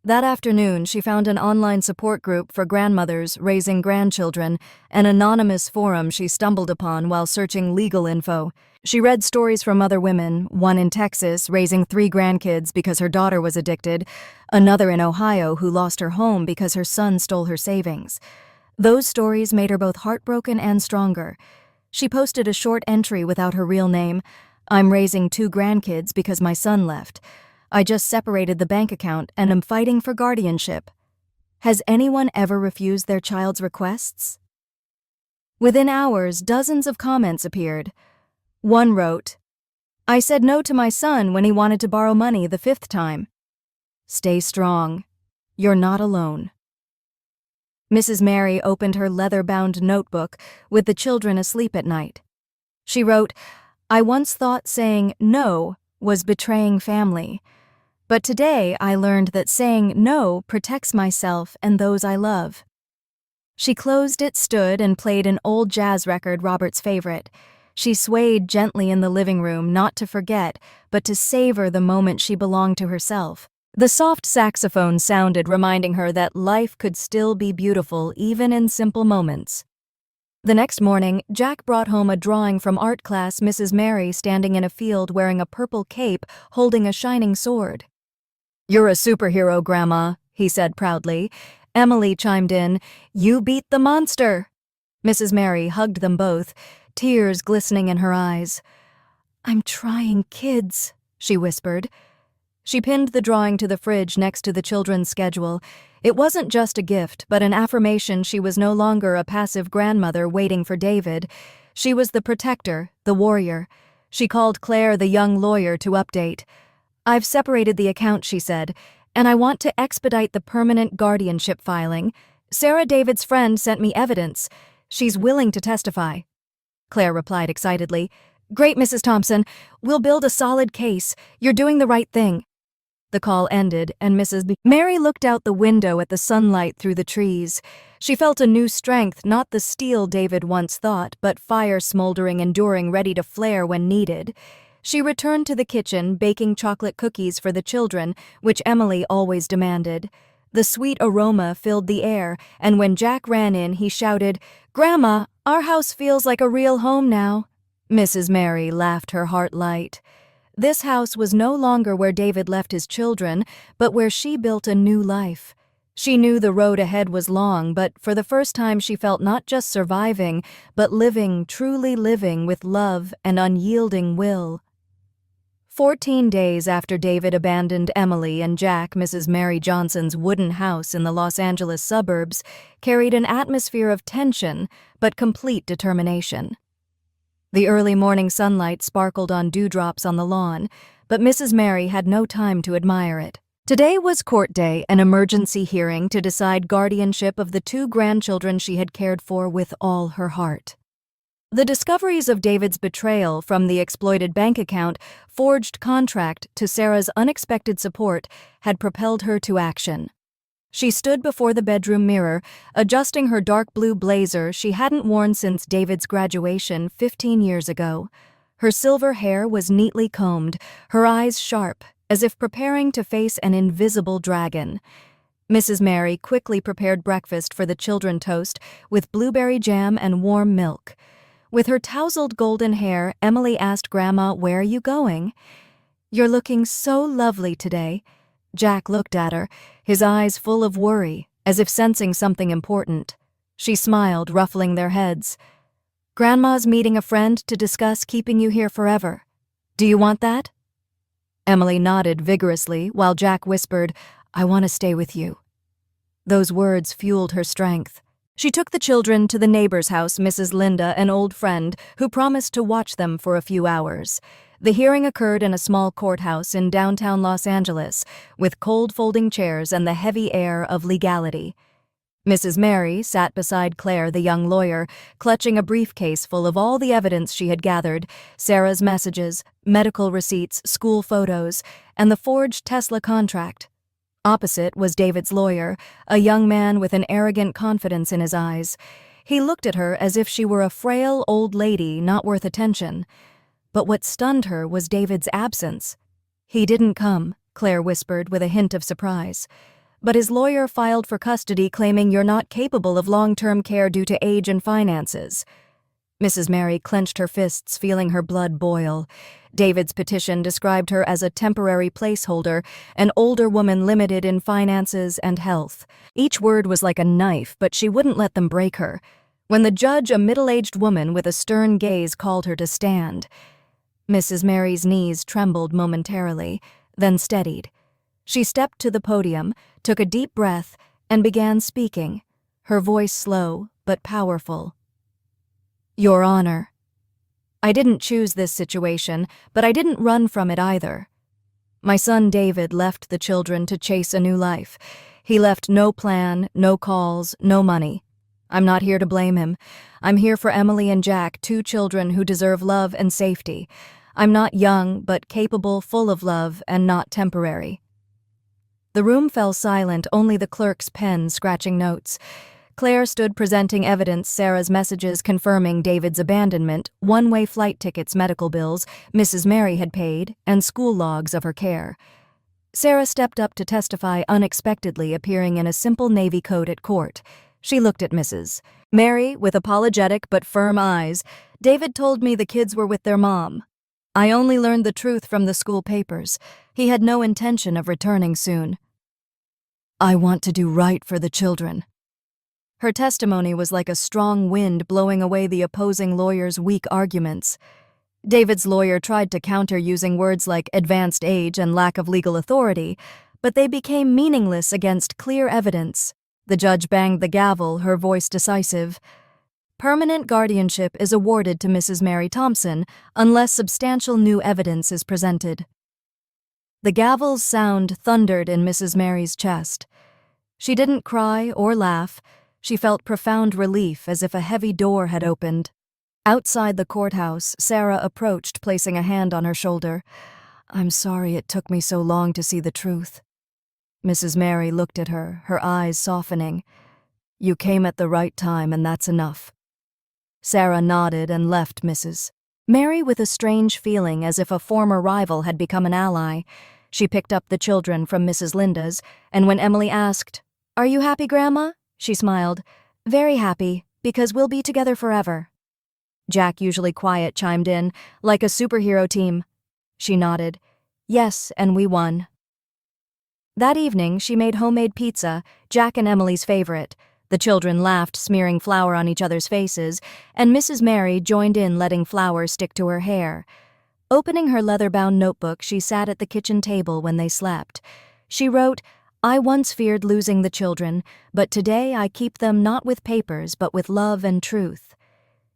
That afternoon, she found an online support group for grandmothers raising grandchildren, an anonymous forum she stumbled upon while searching legal info. She read stories from other women, one in Texas raising 3 grandkids because her daughter was addicted, another in Ohio who lost her home because her son stole her savings. Those stories made her both heartbroken and stronger. She posted a short entry without her real name. "I'm raising 2 grandkids because my son left. I just separated the bank account and am fighting for guardianship. Has anyone ever refused their child's requests?" Within hours, dozens of comments appeared. One wrote, "I said no to my son when he wanted to borrow money the 5th time. Stay strong. You're not alone." Mrs. Mary opened her leather-bound notebook with the children asleep at night. She wrote, "I once thought saying no was betraying family. But today I learned that saying no protects myself and those I love." She closed it, stood, and played an old jazz record, Robert's favorite. She swayed gently in the living room, not to forget, but to savor the moment she belonged to herself. The soft saxophone sounded, reminding her that life could still be beautiful even in simple moments. The next morning, Jack brought home a drawing from art class, Mrs. Mary standing in a field wearing a purple cape, holding a shining sword. "You're a superhero, Grandma," he said proudly. Emily chimed in, "You beat the monster." Mrs. Mary hugged them both, tears glistening in her eyes. "I'm trying, kids," she whispered. She pinned the drawing to the fridge next to the children's schedule. It wasn't just a gift, but an affirmation she was no longer a passive grandmother waiting for David. She was the protector, the warrior. She called Claire, the young lawyer, to update. "I've separated the account," she said, "and I want to expedite the permanent guardianship filing. Sarah, David's friend, sent me evidence. She's willing to testify." Claire replied excitedly, "Great, Mrs. Thompson. We'll build a solid case. You're doing the right thing." The call ended, and Mrs. Mary looked out the window at the sunlight through the trees. She felt a new strength, not the steel David once thought, but fire smoldering, enduring, ready to flare when needed. She returned to the kitchen, baking chocolate cookies for the children, which Emily always demanded. The sweet aroma filled the air, and when Jack ran in, he shouted, "Grandma, our house feels like a real home now." Mrs. Mary laughed, her heart light. This house was no longer where David left his children, but where she built a new life. She knew the road ahead was long, but for the first time she felt not just surviving, but living, truly living, with love and unyielding will. 14 days after David abandoned Emily and Jack, Mrs. Mary Johnson's wooden house in the Los Angeles suburbs carried an atmosphere of tension but complete determination. The early morning sunlight sparkled on dewdrops on the lawn, but Mrs. Mary had no time to admire it. Today was court day, an emergency hearing to decide guardianship of the 2 grandchildren she had cared for with all her heart. The discoveries of David's betrayal from the exploited bank account, forged contract to Sarah's unexpected support, had propelled her to action. She stood before the bedroom mirror, adjusting her dark blue blazer she hadn't worn since David's graduation 15 years ago. Her silver hair was neatly combed, her eyes sharp, as if preparing to face an invisible dragon. Mrs. Mary quickly prepared breakfast for the children, toast with blueberry jam and warm milk. With her tousled golden hair, Emily asked Grandma, "Where are you going?" "You're looking so lovely today." Jack looked at her, his eyes full of worry, as if sensing something important. She smiled, ruffling their heads. "Grandma's meeting a friend to discuss keeping you here forever. Do you want that?" Emily nodded vigorously, while Jack whispered, "I want to stay with you." Those words fueled her strength. She took the children to the neighbor's house, Mrs. Linda, an old friend, who promised to watch them for a few hours. The hearing occurred in a small courthouse in downtown Los Angeles, with cold folding chairs and the heavy air of legality. Mrs. Mary sat beside Claire, the young lawyer, clutching a briefcase full of all the evidence she had gathered: Sarah's messages, medical receipts, school photos, and the forged Tesla contract. Opposite was David's lawyer, a young man with an arrogant confidence in his eyes. He looked at her as if she were a frail old lady not worth attention. But what stunned her was David's absence. "He didn't come," Claire whispered with a hint of surprise. "But his lawyer filed for custody, claiming you're not capable of long-term care due to age and finances." Mrs. Mary clenched her fists, feeling her blood boil. David's petition described her as a temporary placeholder, an older woman limited in finances and health. Each word was like a knife, but she wouldn't let them break her. When the judge, a middle-aged woman with a stern gaze, called her to stand, Mrs. Mary's knees trembled momentarily, then steadied. She stepped to the podium, took a deep breath, and began speaking, her voice slow but powerful. "Your Honor, I didn't choose this situation, but I didn't run from it either. My son David left the children to chase a new life. He left no plan, no calls, no money. I'm not here to blame him. I'm here for Emily and Jack, 2 children who deserve love and safety. I'm not young, but capable, full of love, and not temporary." The room fell silent, only the clerk's pen scratching notes. Claire stood presenting evidence: Sarah's messages confirming David's abandonment, one-way flight tickets, medical bills Mrs. Mary had paid, and school logs of her care. Sarah stepped up to testify unexpectedly, appearing in a simple navy coat at court. She looked at Mrs. Mary with apologetic but firm eyes. "David told me the kids were with their mom. I only learned the truth from the school papers. He had no intention of returning soon. I want to do right for the children." Her testimony was like a strong wind blowing away the opposing lawyer's weak arguments. David's lawyer tried to counter using words like advanced age and lack of legal authority, but they became meaningless against clear evidence. The judge banged the gavel, her voice decisive. "Permanent guardianship is awarded to Mrs. Mary Thompson unless substantial new evidence is presented." The gavel's sound thundered in Mrs. Mary's chest. She didn't cry or laugh. She felt profound relief, as if a heavy door had opened. Outside the courthouse, Sarah approached, placing a hand on her shoulder. "I'm sorry it took me so long to see the truth." Mrs. Mary looked at her, her eyes softening. "You came at the right time, and that's enough." Sarah nodded and left Mrs. Mary with a strange feeling, as if a former rival had become an ally. She picked up the children from Mrs. Linda's, and when Emily asked, "Are you happy, Grandma?" she smiled. "Very happy, because we'll be together forever." Jack, usually quiet, chimed in, "Like a superhero team." She nodded. "Yes, and we won." That evening, she made homemade pizza, Jack and Emily's favorite. The children laughed, smearing flour on each other's faces, and Mrs. Mary joined in, letting flour stick to her hair. Opening her leather-bound notebook, she sat at the kitchen table when they slept. She wrote, "I once feared losing the children, but today I keep them not with papers but with love and truth."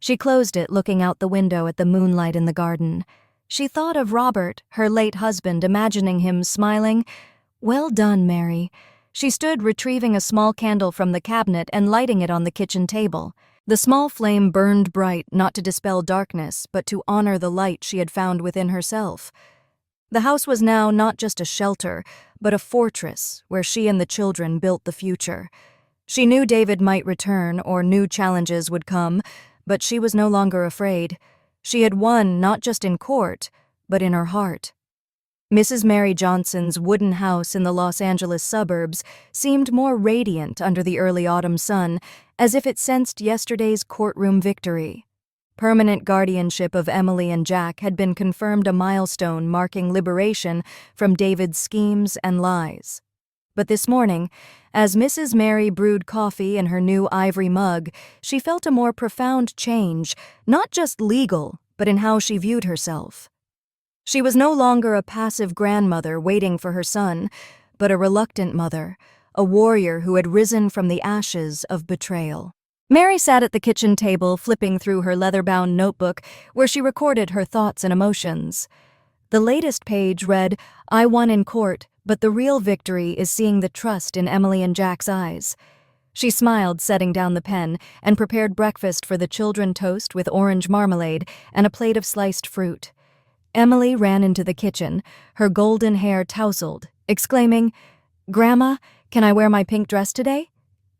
She closed it, looking out the window at the moonlight in the garden. She thought of Robert, her late husband, imagining him smiling. "Well done, Mary." She stood, retrieving a small candle from the cabinet and lighting it on the kitchen table. The small flame burned bright, not to dispel darkness, but to honor the light she had found within herself. The house was now not just a shelter, but a fortress where she and the children built the future. She knew David might return, or new challenges would come, but she was no longer afraid. She had won not just in court, but in her heart. Mrs. Mary Johnson's wooden house in the Los Angeles suburbs seemed more radiant under the early autumn sun, as if it sensed yesterday's courtroom victory. permanent guardianship of Emily and Jack had been confirmed a milestone marking liberation from David's schemes and lies. But this morning, as Mrs. Mary brewed coffee in her new ivory mug, she felt a more profound change, not just legal, but in how she viewed herself. She was no longer a passive grandmother waiting for her son, but a reluctant mother, a warrior who had risen from the ashes of betrayal. Mary sat at the kitchen table, flipping through her leather-bound notebook, where she recorded her thoughts and emotions. The latest page read, "I won in court, but the real victory is seeing the trust in Emily and Jack's eyes." She smiled, setting down the pen, and prepared breakfast for the children, toast with orange marmalade and a plate of sliced fruit. Emily ran into the kitchen, her golden hair tousled, exclaiming, "Grandma, can I wear my pink dress today?"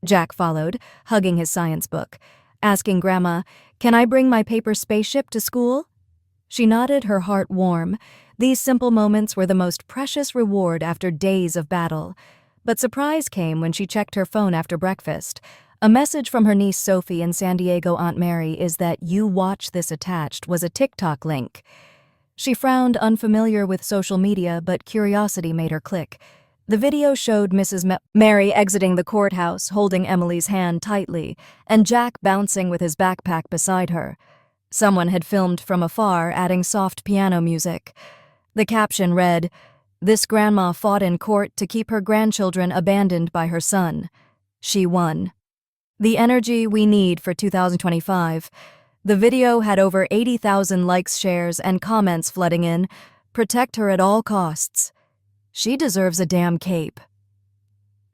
Jack followed, hugging his science book, asking Grandma, "Can I bring my paper spaceship to school?" She nodded, her heart warm. These simple moments were the most precious reward after days of battle. But surprise came when she checked her phone after breakfast. A message from her niece Sophie in San Diego, Aunt Mary, is that "you watch this attached" was a TikTok link. She frowned, unfamiliar with social media, but curiosity made her click. The video showed Mrs. Mary exiting the courthouse, holding Emily's hand tightly, and Jack bouncing with his backpack beside her. Someone had filmed from afar, adding soft piano music. The caption read, "This grandma fought in court to keep her grandchildren abandoned by her son. She won." The energy we need for 2025. The video had over 80,000 likes, shares, and comments flooding in. "Protect her at all costs. She deserves a damn cape."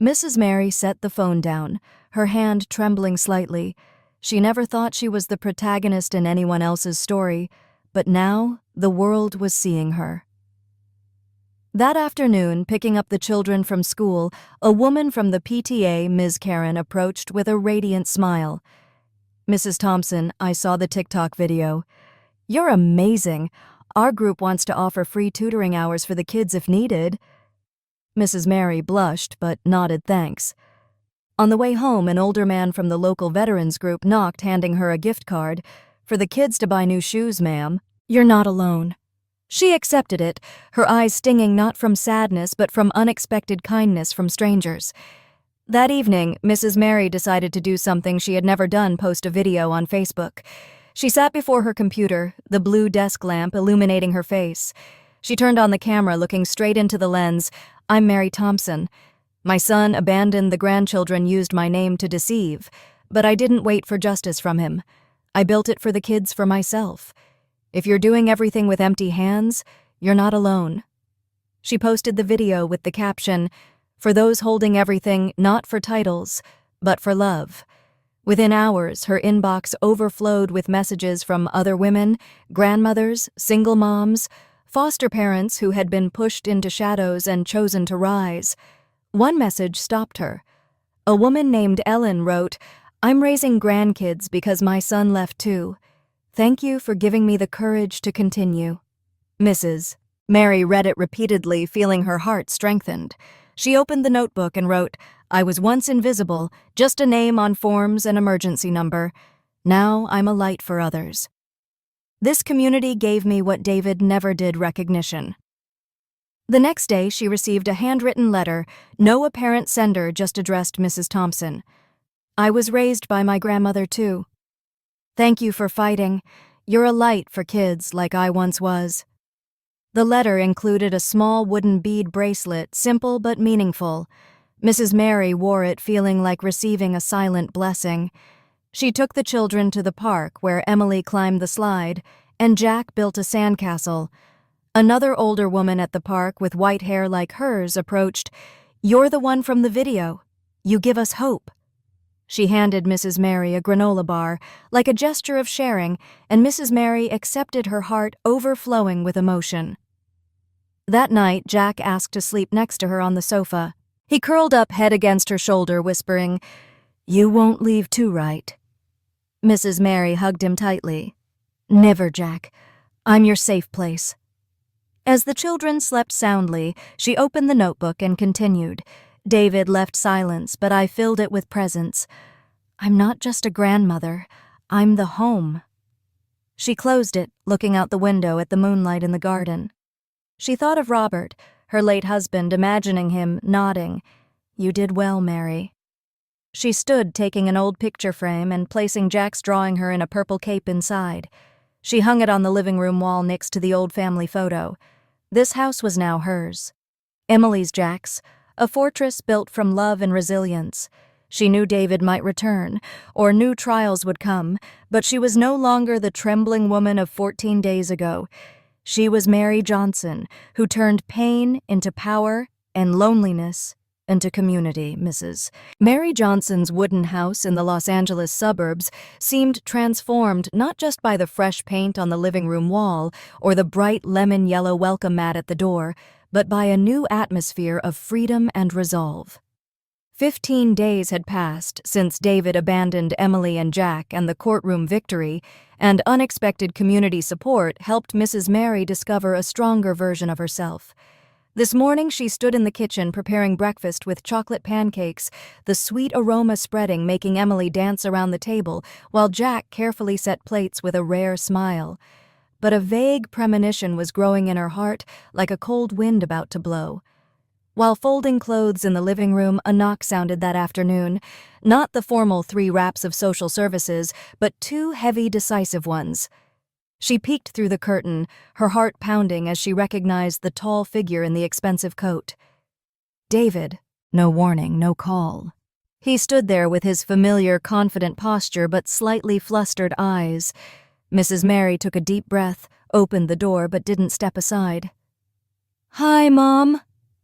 Mrs. Mary set the phone down, her hand trembling slightly. She never thought she was the protagonist in anyone else's story, but now the world was seeing her. That afternoon, picking up the children from school, a woman from the PTA, Ms. Karen, approached with a radiant smile. "Mrs. Thompson, I saw the TikTok video. You're amazing. Our group wants to offer free tutoring hours for the kids if needed." Mrs. Mary blushed but nodded thanks. On the way home, an older man from the local veterans group knocked, handing her a gift card. "For the kids to buy new shoes, ma'am. You're not alone." She accepted it, her eyes stinging not from sadness but from unexpected kindness from strangers. That evening, Mrs. Mary decided to do something she had never done: post a video on Facebook. She sat before her computer, the blue desk lamp illuminating her face. She turned on the camera, looking straight into the lens. "I'm Mary Thompson. My son abandoned the grandchildren, used my name to deceive, but I didn't wait for justice from him. I built it for the kids, for myself. If you're doing everything with empty hands, you're not alone." She posted the video with the caption, "For those holding everything, not for titles, but for love." Within hours, her inbox overflowed with messages from other women, grandmothers, single moms, foster parents who had been pushed into shadows and chosen to rise. One message stopped her. A woman named Ellen wrote, "I'm raising grandkids because my son left too. Thank you for giving me the courage to continue." Mrs. Mary read it repeatedly, feeling her heart strengthened. She opened the notebook and wrote, "I was once invisible, just a name on forms and emergency number. Now I'm a light for others. This community gave me what David never did: recognition." The next day, she received a handwritten letter, no apparent sender, just addressed Mrs. Thompson. "I was raised by my grandmother too. Thank you for fighting. You're a light for kids like I once was." The letter included a small wooden bead bracelet, simple but meaningful. Mrs. Mary wore it, feeling like receiving a silent blessing. She took the children to the park, where Emily climbed the slide, and Jack built a sandcastle. Another older woman at the park with white hair like hers approached. "You're the one from the video. You give us hope." She handed Mrs. Mary a granola bar, like a gesture of sharing, and Mrs. Mary accepted, her heart overflowing with emotion. That night, Jack asked to sleep next to her on the sofa. He curled up, head against her shoulder, whispering, "You won't leave too, right?" Mrs. Mary hugged him tightly. "Never, Jack. I'm your safe place." As the children slept soundly, she opened the notebook and continued. "David left silence, but I filled it with presence. I'm not just a grandmother. I'm the home." She closed it, looking out the window at the moonlight in the garden. She thought of Robert, her late husband, imagining him nodding. "You did well, Mary." She stood, taking an old picture frame and placing Jack's drawing her in a purple cape inside. She hung it on the living room wall next to the old family photo. This house was now hers. Emily's Jack's, a fortress built from love and resilience. She knew David might return, or new trials would come, but she was no longer the trembling woman of 14 days ago. She was Mary Johnson, who turned pain into power and loneliness into community, Mrs. Mary Johnson's wooden house in the Los Angeles suburbs seemed transformed not just by the fresh paint on the living room wall or the bright lemon-yellow welcome mat at the door, but by a new atmosphere of freedom and resolve. 15 days had passed since David abandoned Emily and Jack, and the courtroom victory and unexpected community support helped Mrs. Mary discover a stronger version of herself. This morning she stood in the kitchen preparing breakfast with chocolate pancakes, the sweet aroma spreading, making Emily dance around the table, while Jack carefully set plates with a rare smile. But a vague premonition was growing in her heart, like a cold wind about to blow. While folding clothes in the living room, a knock sounded that afternoon. Not the formal 3 raps of social services, but 2 heavy, decisive ones. She peeked through the curtain, her heart pounding as she recognized the tall figure in the expensive coat. David. No warning, no call. He stood there with his familiar, confident posture but slightly flustered eyes. Mrs. Mary took a deep breath, opened the door but didn't step aside. "Hi, Mom,"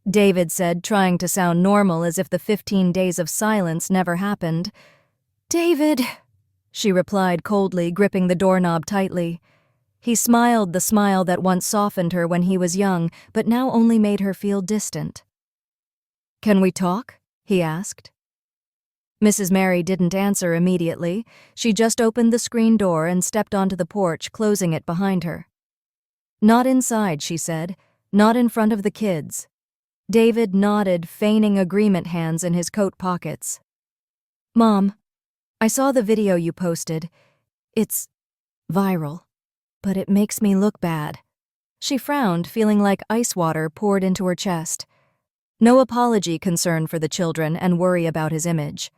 David said, trying to sound normal as if the 15 days of silence never happened. "David," she replied coldly, gripping the doorknob tightly. He smiled, the smile that once softened her when he was young, but now only made her feel distant. "Can we talk?" he asked. Mrs. Mary didn't answer immediately. She just opened the screen door and stepped onto the porch, closing it behind her. "Not inside," she said. "Not in front of the kids." David nodded, feigning agreement, hands in his coat pockets. "Mom, I saw the video you posted. It's viral. But it makes me look bad." She frowned, feeling like ice water poured into her chest. No apology, concern for the children, and worry about his image.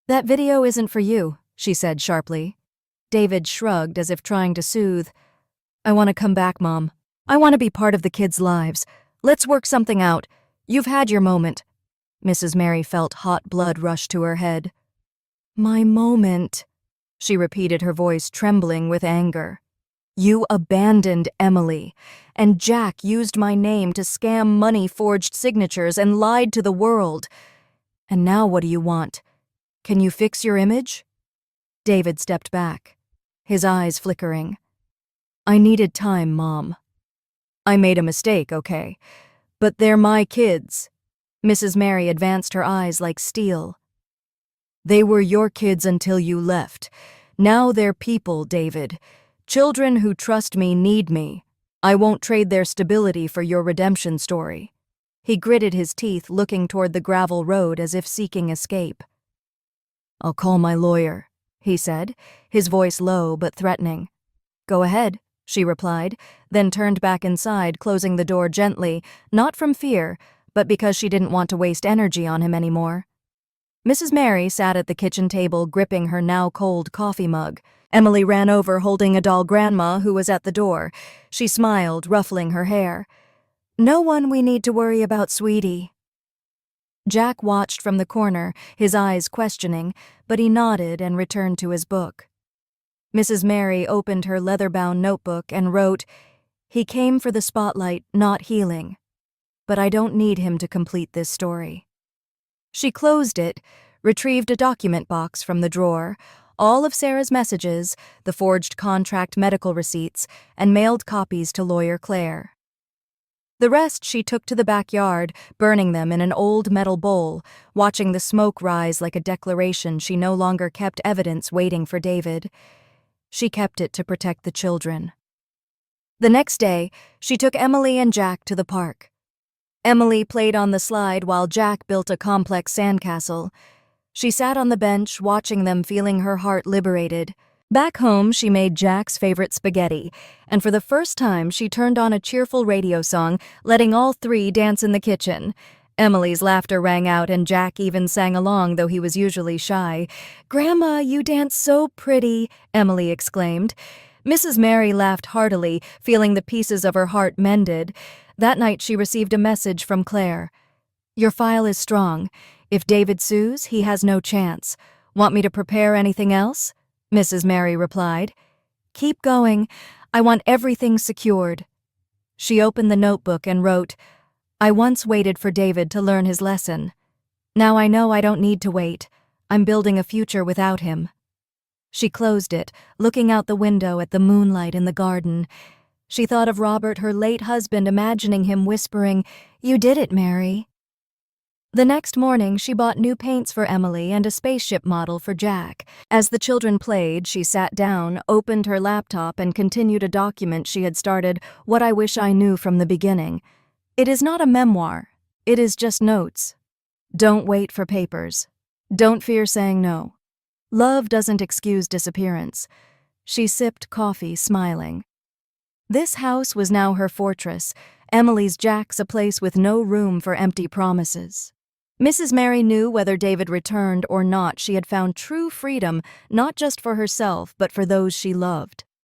"That video isn't for you," she said sharply. David shrugged as if trying to soothe. "I want to come back, Mom. I want to be part of the kids' lives. Let's work something out. You've had your moment." Mrs. Mary felt hot blood rush to her head. "My moment," she repeated, her voice trembling with anger. "You abandoned Emily, and Jack used my name to scam money, forged signatures, and lied to the world. And now what do you want? Can you fix your image?" David stepped back, his eyes flickering. "I needed time, Mom. I made a mistake, okay, but they're my kids." Mrs. Mary advanced her eyes like steel. "They were your kids until you left. Now they're people, David. Children who trust me need me. I won't trade their stability for your redemption story." He gritted his teeth, looking toward the gravel road as if seeking escape. "I'll call my lawyer," he said, his voice low but threatening. "Go ahead," she replied, then turned back inside, closing the door gently, not from fear, but because she didn't want to waste energy on him anymore. Mrs. Mary sat at the kitchen table, gripping her now cold coffee mug. Emily ran over, holding a doll grandma who was at the door. She smiled, ruffling her hair. "No one we need to worry about, sweetie." Jack watched from the corner, his eyes questioning, but he nodded and returned to his book. Mrs. Mary opened her leather-bound notebook and wrote, "He came for the spotlight, not healing. But I don't need him to complete this story." She closed it, retrieved a document box from the drawer, all of Sarah's messages, the forged contract, medical receipts, and mailed copies to lawyer Claire. The rest she took to the backyard, burning them in an old metal bowl, watching the smoke rise like a declaration she no longer kept evidence waiting for David. She kept it to protect the children. The next day, she took Emily and Jack to the park. Emily played on the slide while Jack built a complex sandcastle. She sat on the bench, watching them, feeling her heart liberated. Back home, she made Jack's favorite spaghetti, and for the first time, she turned on a cheerful radio song, letting all three dance in the kitchen. Emily's laughter rang out, and Jack even sang along, though he was usually shy. "Grandma, you dance so pretty," Emily exclaimed. Mrs. Mary laughed heartily, feeling the pieces of her heart mended. That night, she received a message from Claire. "Your file is strong. If David sues, he has no chance. Want me to prepare anything else?" Mrs. Mary replied. "Keep going. I want everything secured." She opened the notebook and wrote, "I once waited for David to learn his lesson. Now I know I don't need to wait. I'm building a future without him." She closed it, looking out the window at the moonlight in the garden. She thought of Robert, her late husband, imagining him whispering, "You did it, Mary." The next morning, she bought new paints for Emily and a spaceship model for Jack. As the children played, she sat down, opened her laptop, and continued a document she had started, "What I Wish I Knew from the Beginning." It is not a memoir. It is just notes. Don't wait for papers. Don't fear saying no. Love doesn't excuse disappearance. She sipped coffee, smiling. This house was now her fortress. Emily's Jack's a place with no room for empty promises. Mrs. Mary knew whether David returned or not, she had found true freedom, not just for herself, but for those she loved.